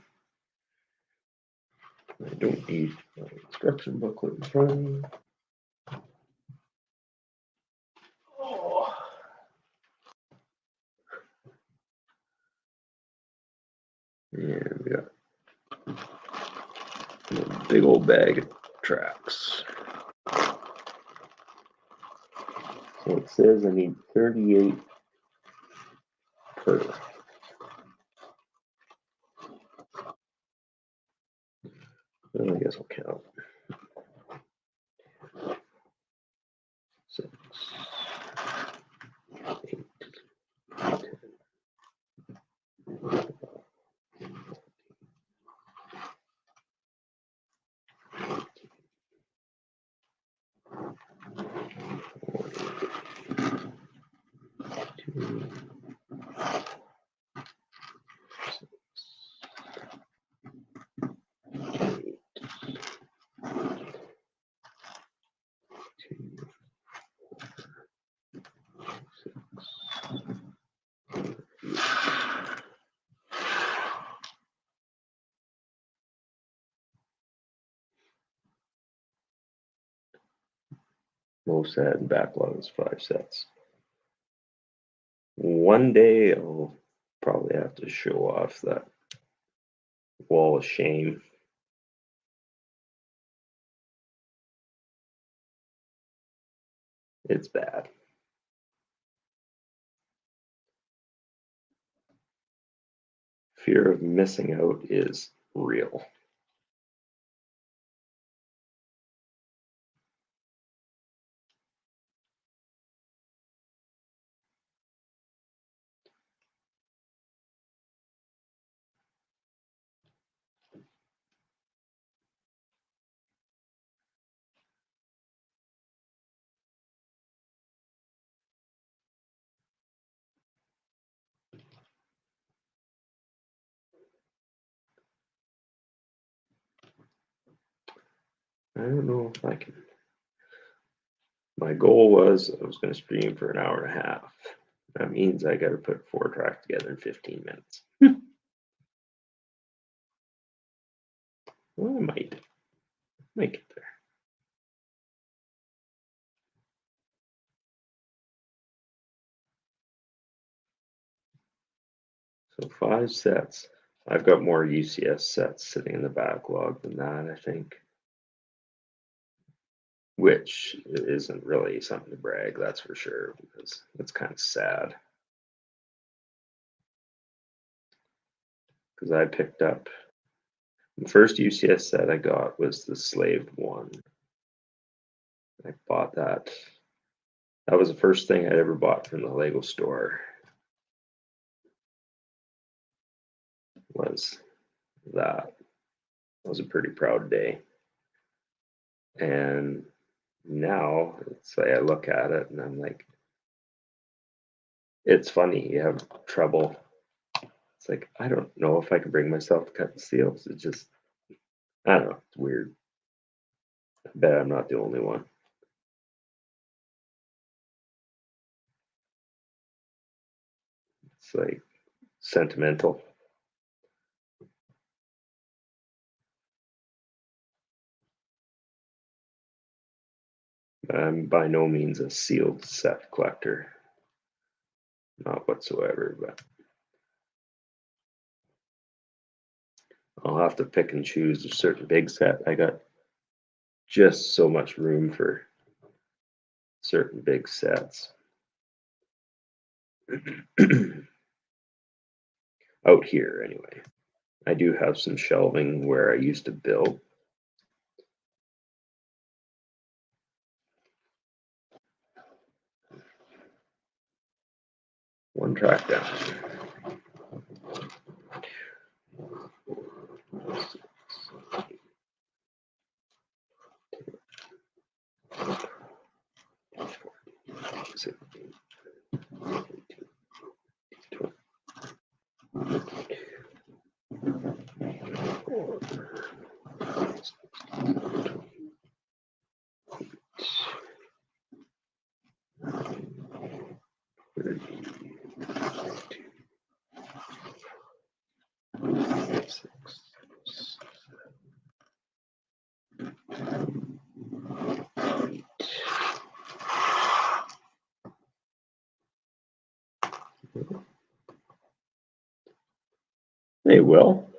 I don't need my instruction booklet in front of me. Oh. And we got a big old bag of tracks. So it says I need 38 per. Well, I guess I'll count. 6, 8, 10, 2, 6. Most set and backlog is 5 sets. One day I'll probably have to show off that wall of shame. It's bad. Fear of missing out is real. I don't know if I can. My goal was I was going to stream for an hour and a half. That means I got to put 4 tracks together in 15 minutes. Well, I might get there. So 5 sets. I've got more UCS sets sitting in the backlog than that, I think. Which isn't really something to brag, that's for sure, because it's kind of sad. Because I picked up the first UCS set I got was the Slave one. I bought that. That was the first thing I ever bought from the Lego store. Was that. It was a pretty proud day. And now it's like I look at it and I'm like, it's funny, you have trouble. It's like, I don't know if I can bring myself to cut the seals. It's just, I don't know, it's weird. I bet I'm not the only one. It's like sentimental. I'm by no means a sealed set collector. Not whatsoever, but I'll have to pick and choose a certain big set. I got just so much room for certain big sets. Out here, anyway. I do have some shelving where I used to build. track down. Hey, Will.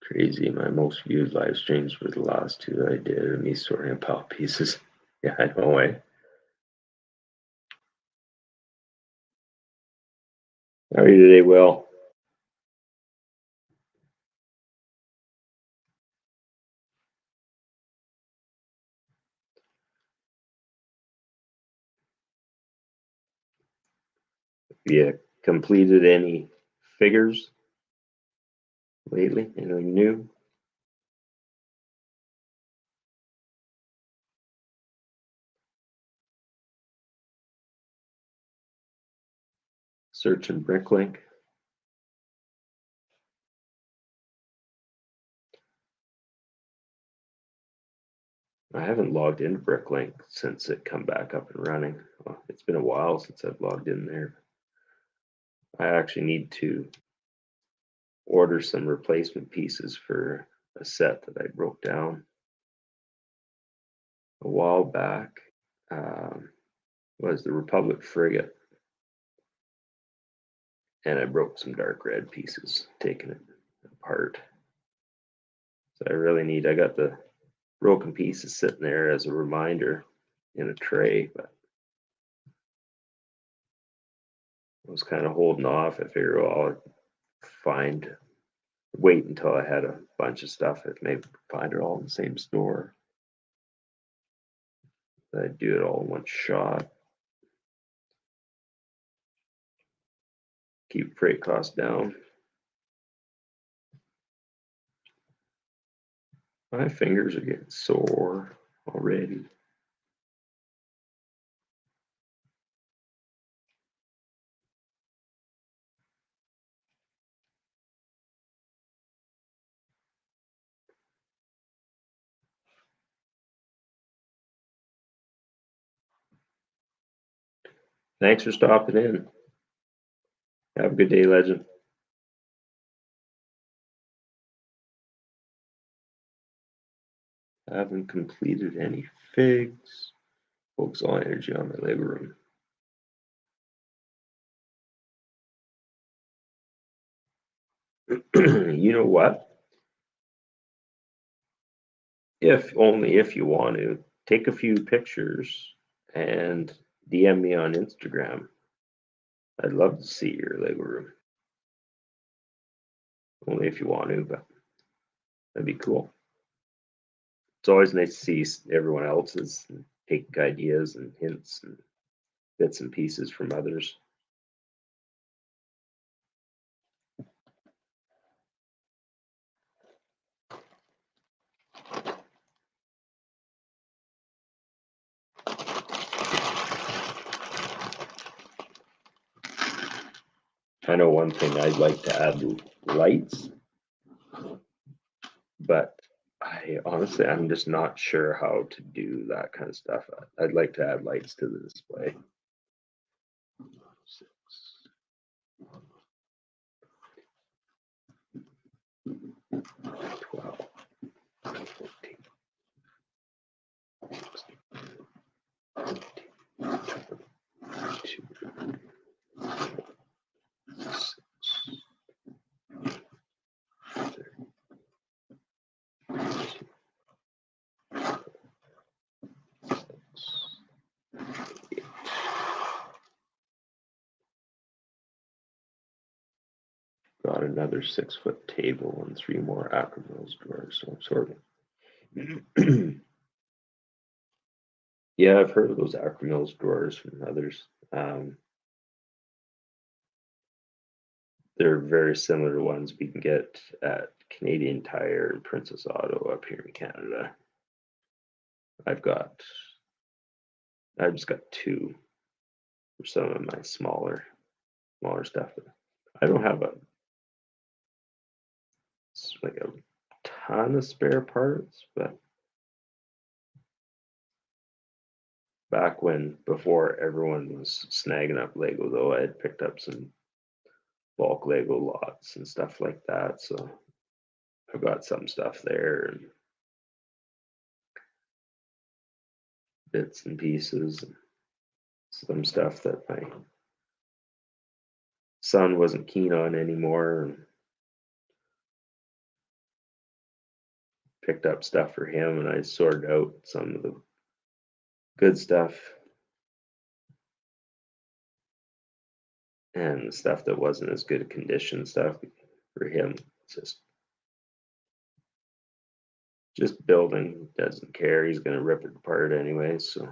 Crazy. My most viewed live streams were the last two I did of me sorting apart pieces. Yeah, I know, eh? How are you today, Will? Have you completed any figures lately? Anything new? Search in Bricklink. I haven't logged into Bricklink since it come back up and running. Well, it's been a while since I've logged in there. I actually need to order some replacement pieces for a set that I broke down a while back. Was the Republic frigate, and I broke some dark red pieces taking it apart. So I got the broken pieces sitting there as a reminder in a tray, but I was kind of holding off. I figured, well, I'll wait until I had a bunch of stuff and maybe find it all in the same store. I'd do it all in one shot. Keep freight costs down. My fingers are getting sore already. Thanks for stopping in. Have a good day, Legend. I haven't completed any figs. Focus all energy on my Lego room. You know what? If you want to, take a few pictures and DM me on Instagram. I'd love to see your Lego room. Only if you want to, but that'd be cool. It's always nice to see everyone else's and take ideas and hints and bits and pieces from others. I know one thing I'd like to add lights, but I'm just not sure how to do that kind of stuff. I'd like to add lights to the display. 12, 14, 16, 22, 6, 30, 8. Got another 6-foot table and 3 more acrylose drawers, so I'm sorting. Yeah, I've heard of those Acromills drawers from others. They're very similar to ones we can get at Canadian Tire and Princess Auto up here in Canada. I've just got two for some of my smaller stuff. I don't have like a ton of spare parts, but back before everyone was snagging up Lego, though, I had picked up some bulk Lego lots and stuff like that. So I've got some stuff there and bits and pieces, and some stuff that my son wasn't keen on anymore, and picked up stuff for him, and I sorted out some of the good stuff and the stuff that wasn't as good a condition stuff for him. Just building, doesn't care, he's going to rip it apart anyway. So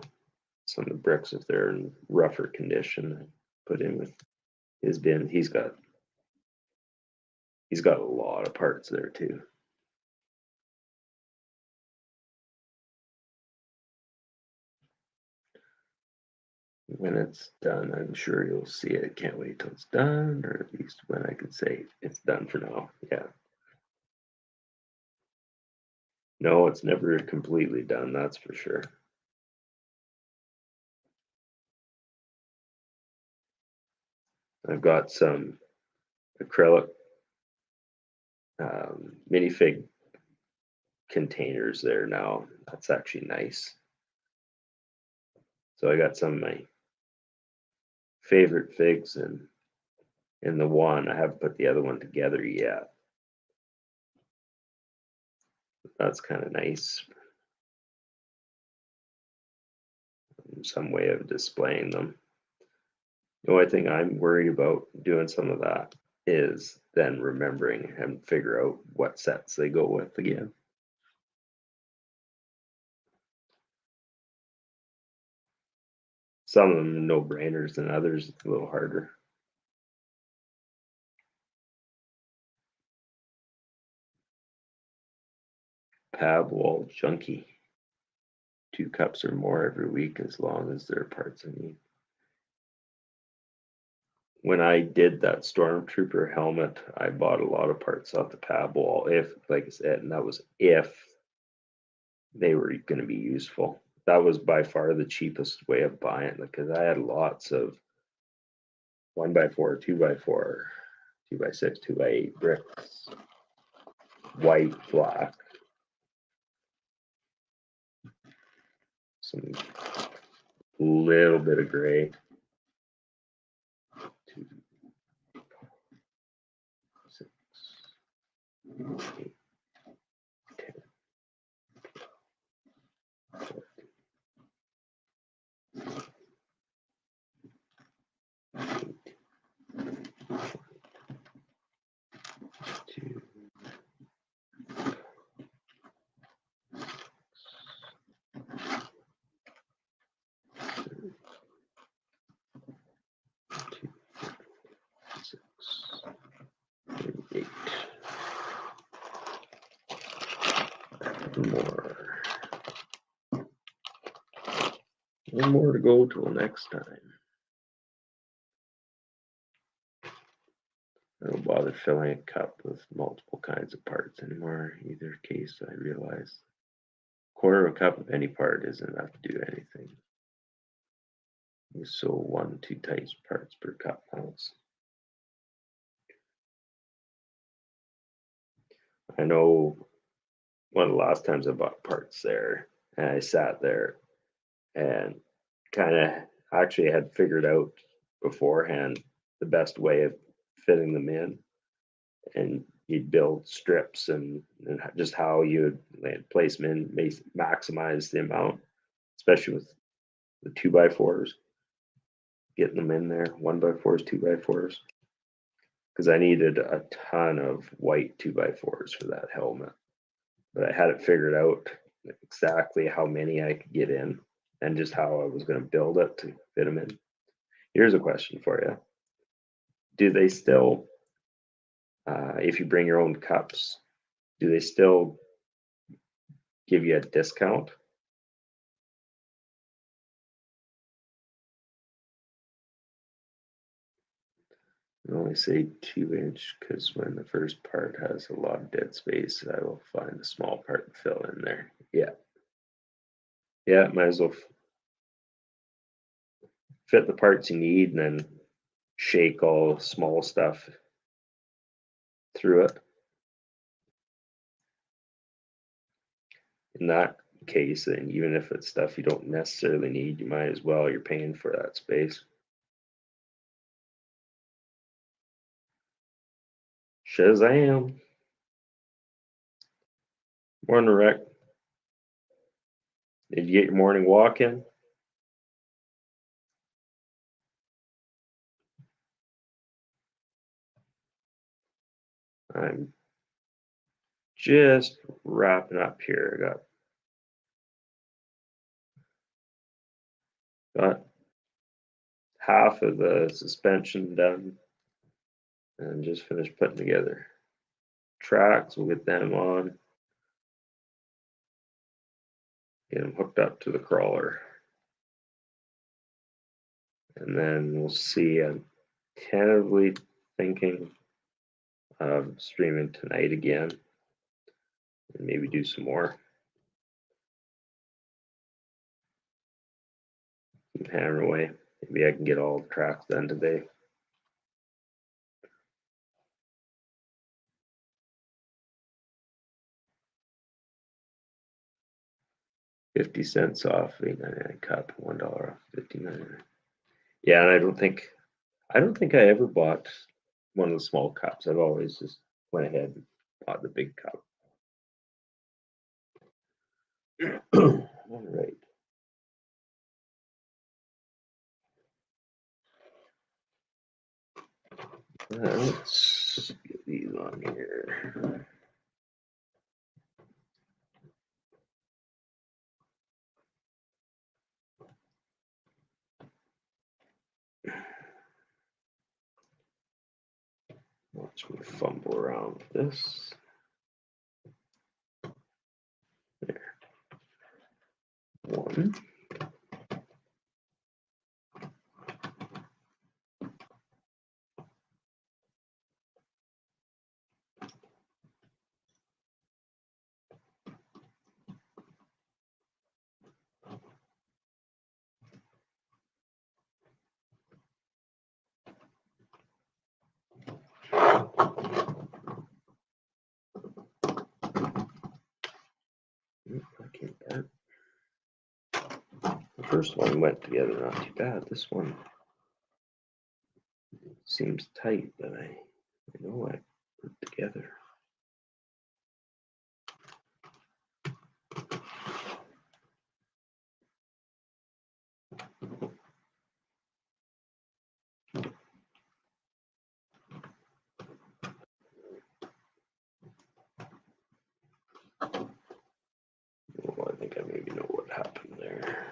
some of the bricks, if they're in rougher condition, I put in with his bin. He's got a lot of parts there too. When it's done, I'm sure you'll see it. Can't wait till it's done, or at least when I can say it's done for now. Yeah. No, it's never completely done, that's for sure. I've got some acrylic minifig containers there now. That's actually nice. So I got some of my favorite figs in the one. I haven't put the other one together yet. That's kind of nice. Some way of displaying them. The only thing I'm worried about doing some of that is then remembering and figure out what sets they go with again. Some of them no-brainers, and others it's a little harder. Pab wall junkie. 2 cups or more every week, as long as there are parts I need. When I did that Stormtrooper helmet, I bought a lot of parts off the Pab wall, if, like I said, and that was if they were going to be useful. That was by far the cheapest way of buying it, because I had lots of 1x4, 2x4, 2x6, 2x8 bricks, white, black, some little bit of gray. 2, 6, 8, 10, 14, 18, 2, 6, 8. One more to go till next time. I don't bother filling a cup with multiple kinds of parts anymore. Either case, I realize quarter of a cup of any part isn't enough to do anything. You sew 1 2 tight parts per cup ounce. I know one of the last times I bought parts there, and I sat there and kind of actually had figured out beforehand the best way of fitting them in, and you'd build strips and just how you would place them in, maximize the amount, especially with the 2x4s, getting them in there, 1x4s, 2x4s, because I needed a ton of white 2x4s for that helmet, but I had it figured out exactly how many I could get in. and just how I was going to build it to fit them in. Here's a question for you. Do they still, if you bring your own cups, do they still give you a discount? I only say 2-inch because when the first part has a lot of dead space, I will find the small part and fill in there. Yeah. Yeah, might as well fit the parts you need and then shake all the small stuff through it. In that case, then even if it's stuff you don't necessarily need, you might as well, you're paying for that space. Shazam. Morning, Rick. Did you get your morning walk in? I'm just wrapping up here. Got half of the suspension done and just finished putting together tracks. We'll get them on, get them hooked up to the crawler, and then we'll see. I'm tentatively thinking of streaming tonight again and maybe do some more. Keep hammering away. Maybe I can get all the tracks done today. $0.50 off, $8.99 cup, $1 off, $15.99. Yeah, and I don't think I ever bought one of the small cups. I've always just went ahead and bought the big cup. All right. Let's get these on here. Watch me fumble around with this. There. One. The first one went together not too bad. This one seems tight, but I know I put it together. Oh, I think I maybe know what happened there.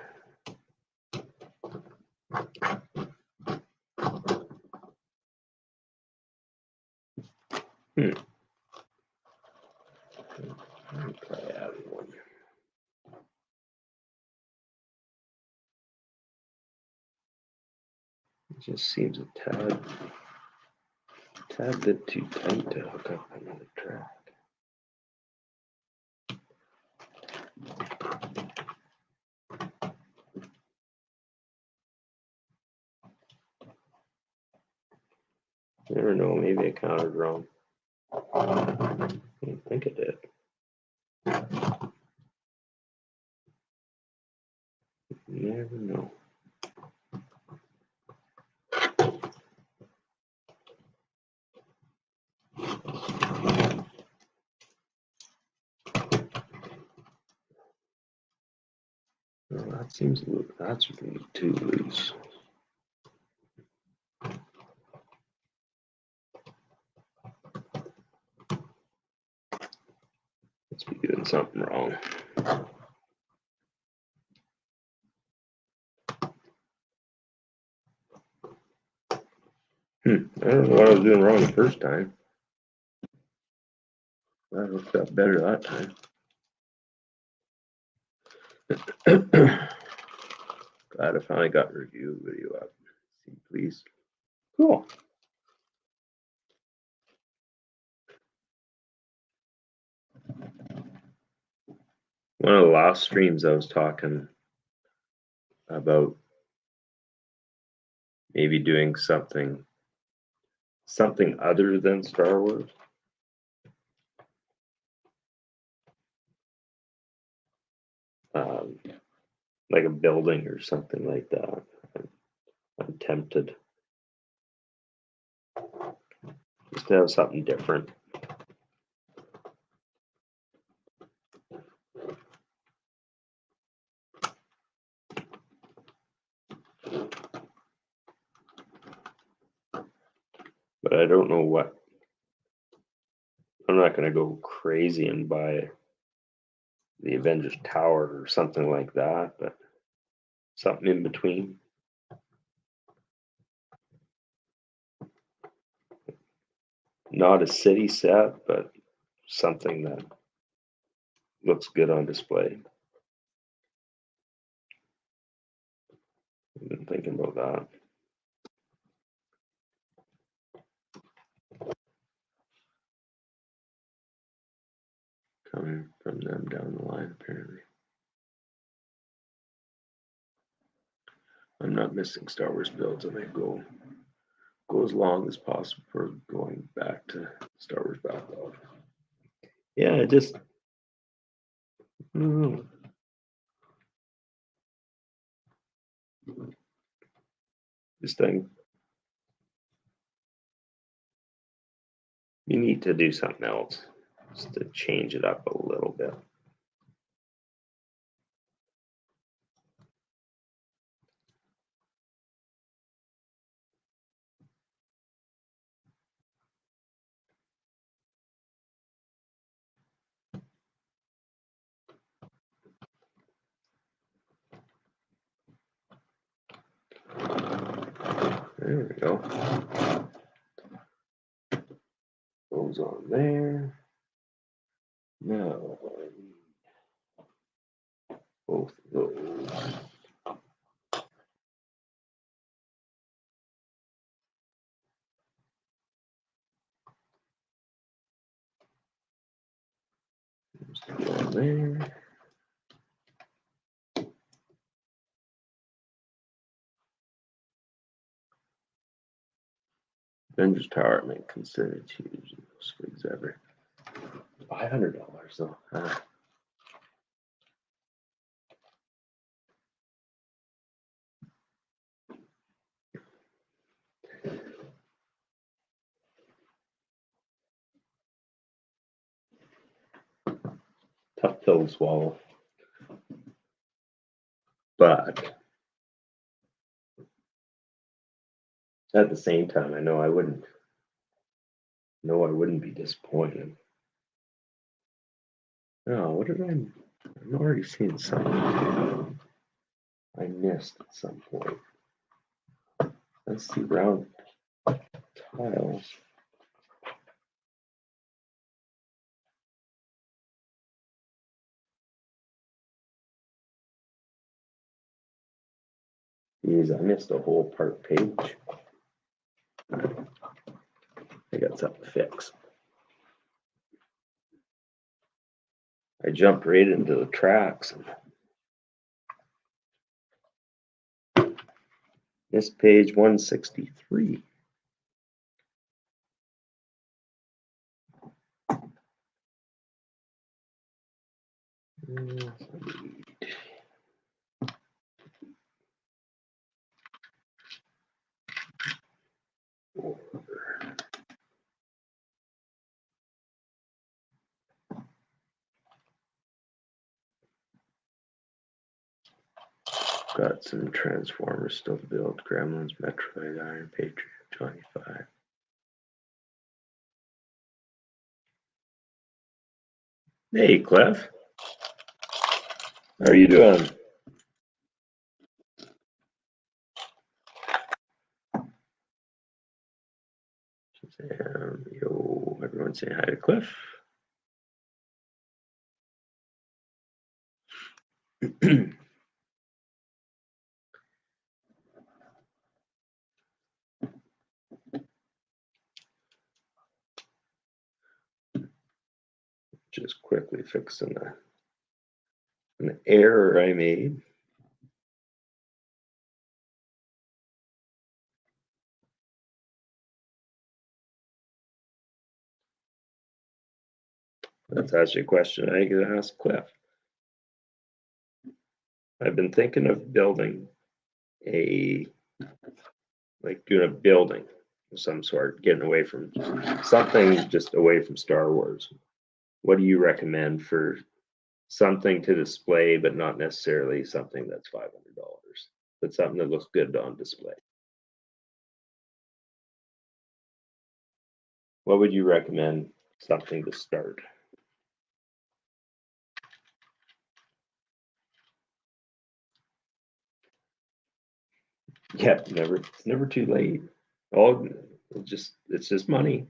I'll try adding one. It just seems a tad bit too tight to hook up another track. Never know, maybe I counted wrong. I don't think I did. You never know. Well, that seems that's really too loose. Let's be doing something wrong. I don't know what I was doing wrong the first time. I hooked up better that time. Glad I finally got the review video up. See, please. Cool. One of the last streams I was talking about maybe doing something other than Star Wars. Like a building or something like that. I'm tempted just to have something different. But I don't know what. I'm not going to go crazy and buy the Avengers Tower or something like that, but something in between. Not a city set, but something that looks good on display. I've been thinking about that. Coming from them down the line, apparently. I'm not missing Star Wars builds. I might go as long as possible for going back to Star Wars backlog. Yeah, just I don't know. Just think you need to do something else just to change it up a little bit. There we go. Those on there. Now both of those. Just go on there. Avengers Tower, I might consider it huge. Most swigs ever. $500 though. Tough pill to swallow. But at the same time, I know I wouldn't be disappointed. Oh, what did I'm already seeing something I missed at some point. That's the round tiles. Geez, I missed a whole part page. I got something to fix. I jumped right into the tracks. This page 163. Got some Transformers still to build. Gremlins, Metroid, Iron Patriot, 25. Hey, Cliff. How are you doing? Yo, everyone saying hi to Cliff. Just quickly fixing an error I made. That's actually a question I could ask Cliff. I've been thinking of building doing a building of some sort, getting away from something just away from Star Wars. What do you recommend for something to display, but not necessarily something that's $500, but something that looks good on display? What would you recommend something to start? Yeah, it's never too late. It's just money.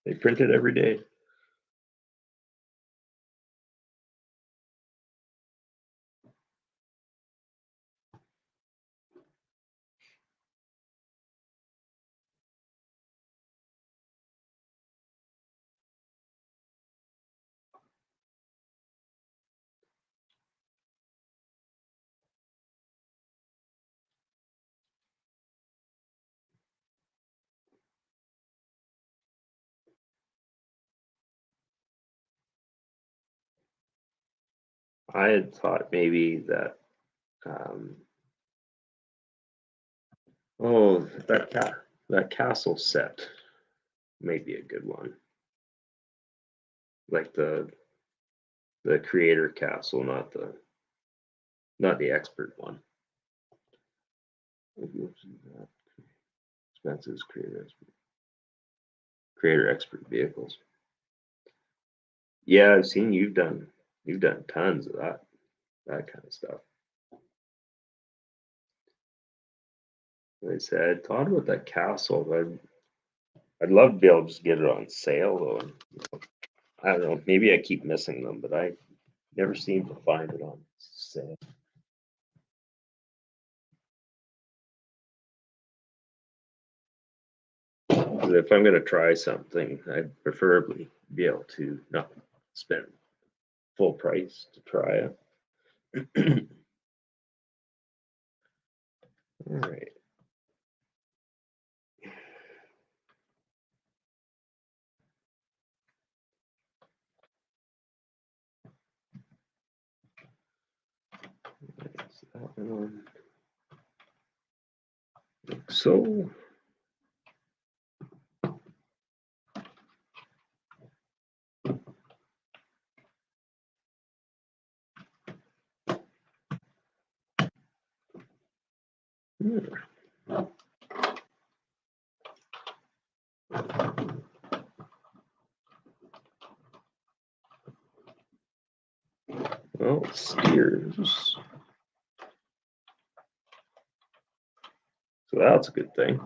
They print it every day. I had thought maybe that, that castle set may be a good one. Like the creator castle, not the expert one. Expenses, creator expert vehicles. Yeah, I've seen you've done tons of that kind of stuff. Like I said, I thought about that castle, but I'd love to be able to just get it on sale though. I don't know, maybe I keep missing them, but I never seem to find it on sale. If I'm going to try something, I'd preferably be able to not spend full price to try it. All right. So well, steers. So that's a good thing.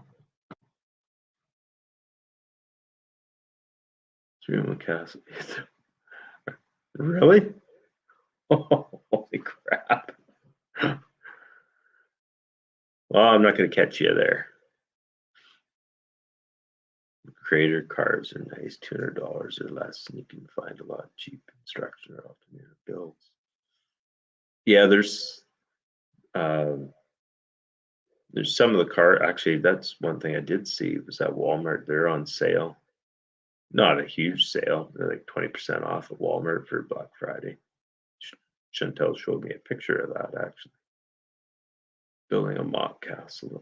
Castle. Really? Oh, holy crap. Well, I'm not going to catch you there. Creator cars are nice, $200 or less, and you can find a lot of cheap construction or alternative builds. Yeah, there's some of the car. Actually, that's one thing I did see was at Walmart. They're on sale. Not a huge sale. They're like 20% off at Walmart for Black Friday. Chantel showed me a picture of that actually. Building a mock castle.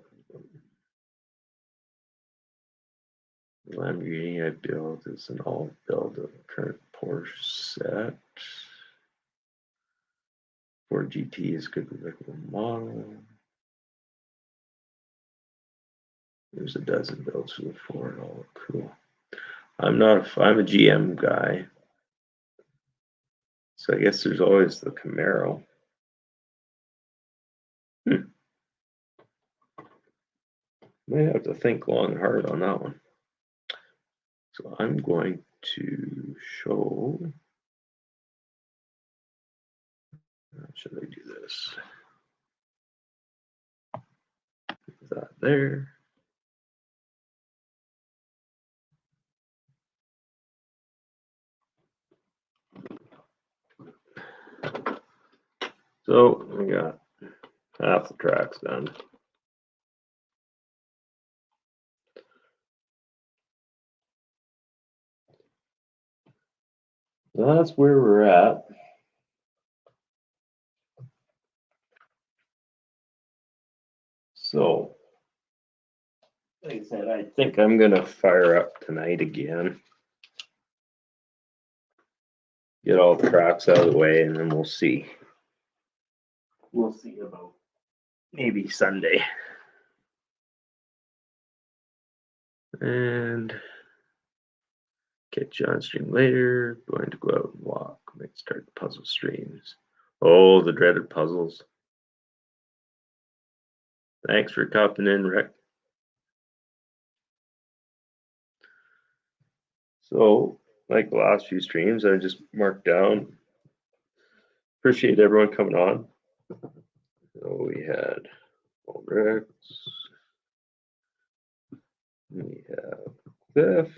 The Lamborghini I built is an all build of current Porsche set. Ford GT is good vehicle model. There's a dozen builds for the Ford. Oh, cool. I'm a GM guy. So I guess there's always the Camaro. Might have to think long and hard on that one. So I'm going to show, how should I do this? That there. So we got half the tracks done. That's where we're at. So, like I said, I think I'm gonna fire up tonight again. Get all the tracks out of the way, and then we'll see. We'll see about maybe Sunday. And catch you on stream later. Going to go out and walk. Might start puzzle streams. Oh, the dreaded puzzles. Thanks for copping in, Rick. So, like the last few streams, I just marked down. Appreciate everyone coming on. So we had Rex. We have Cliff.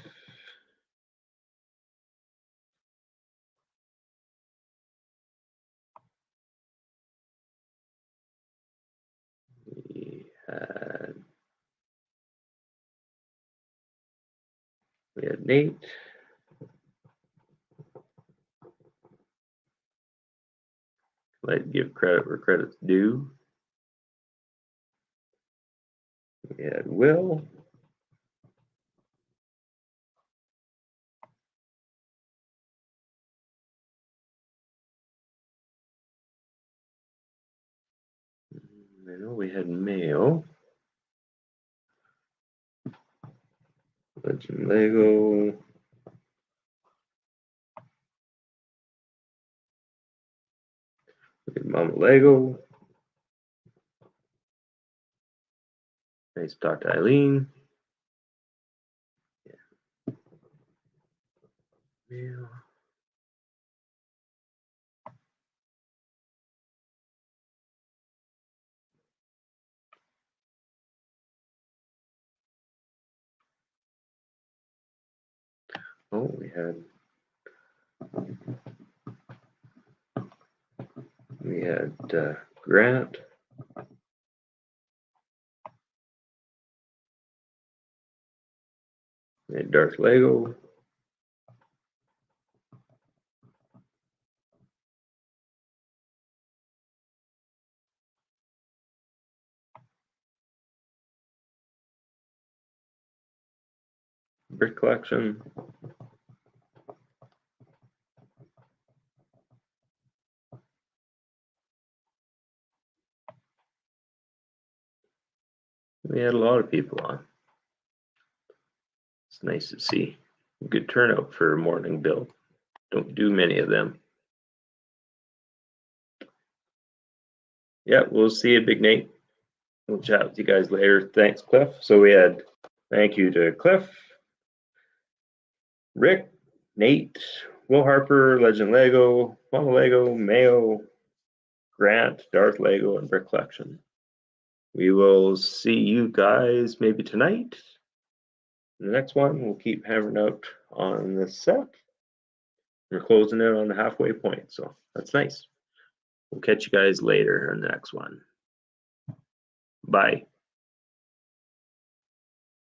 We had Nate. Like to give credit where credit's due. We had Will. I know we had Mayo. Legend Lego. We had Mama Lego. Nice to talk to Eileen. Yeah. Mayo. Oh, we had Grant. We had Darth Lego. Brick collection. We had a lot of people on. It's nice to see. Good turnout for a morning build. Don't do many of them. Yeah, we'll see you, Big Nate. We'll chat with you guys later. Thanks, Cliff. So we had thank you to Cliff, Rick, Nate, Will Harper, Legend Lego, Mama Lego, Mayo, Grant, Darth Lego, and Brick Collection. We will see you guys maybe tonight. The next one, we'll keep hammering out on this set. We're closing in on the halfway point, so that's nice. We'll catch you guys later in the next one. Bye.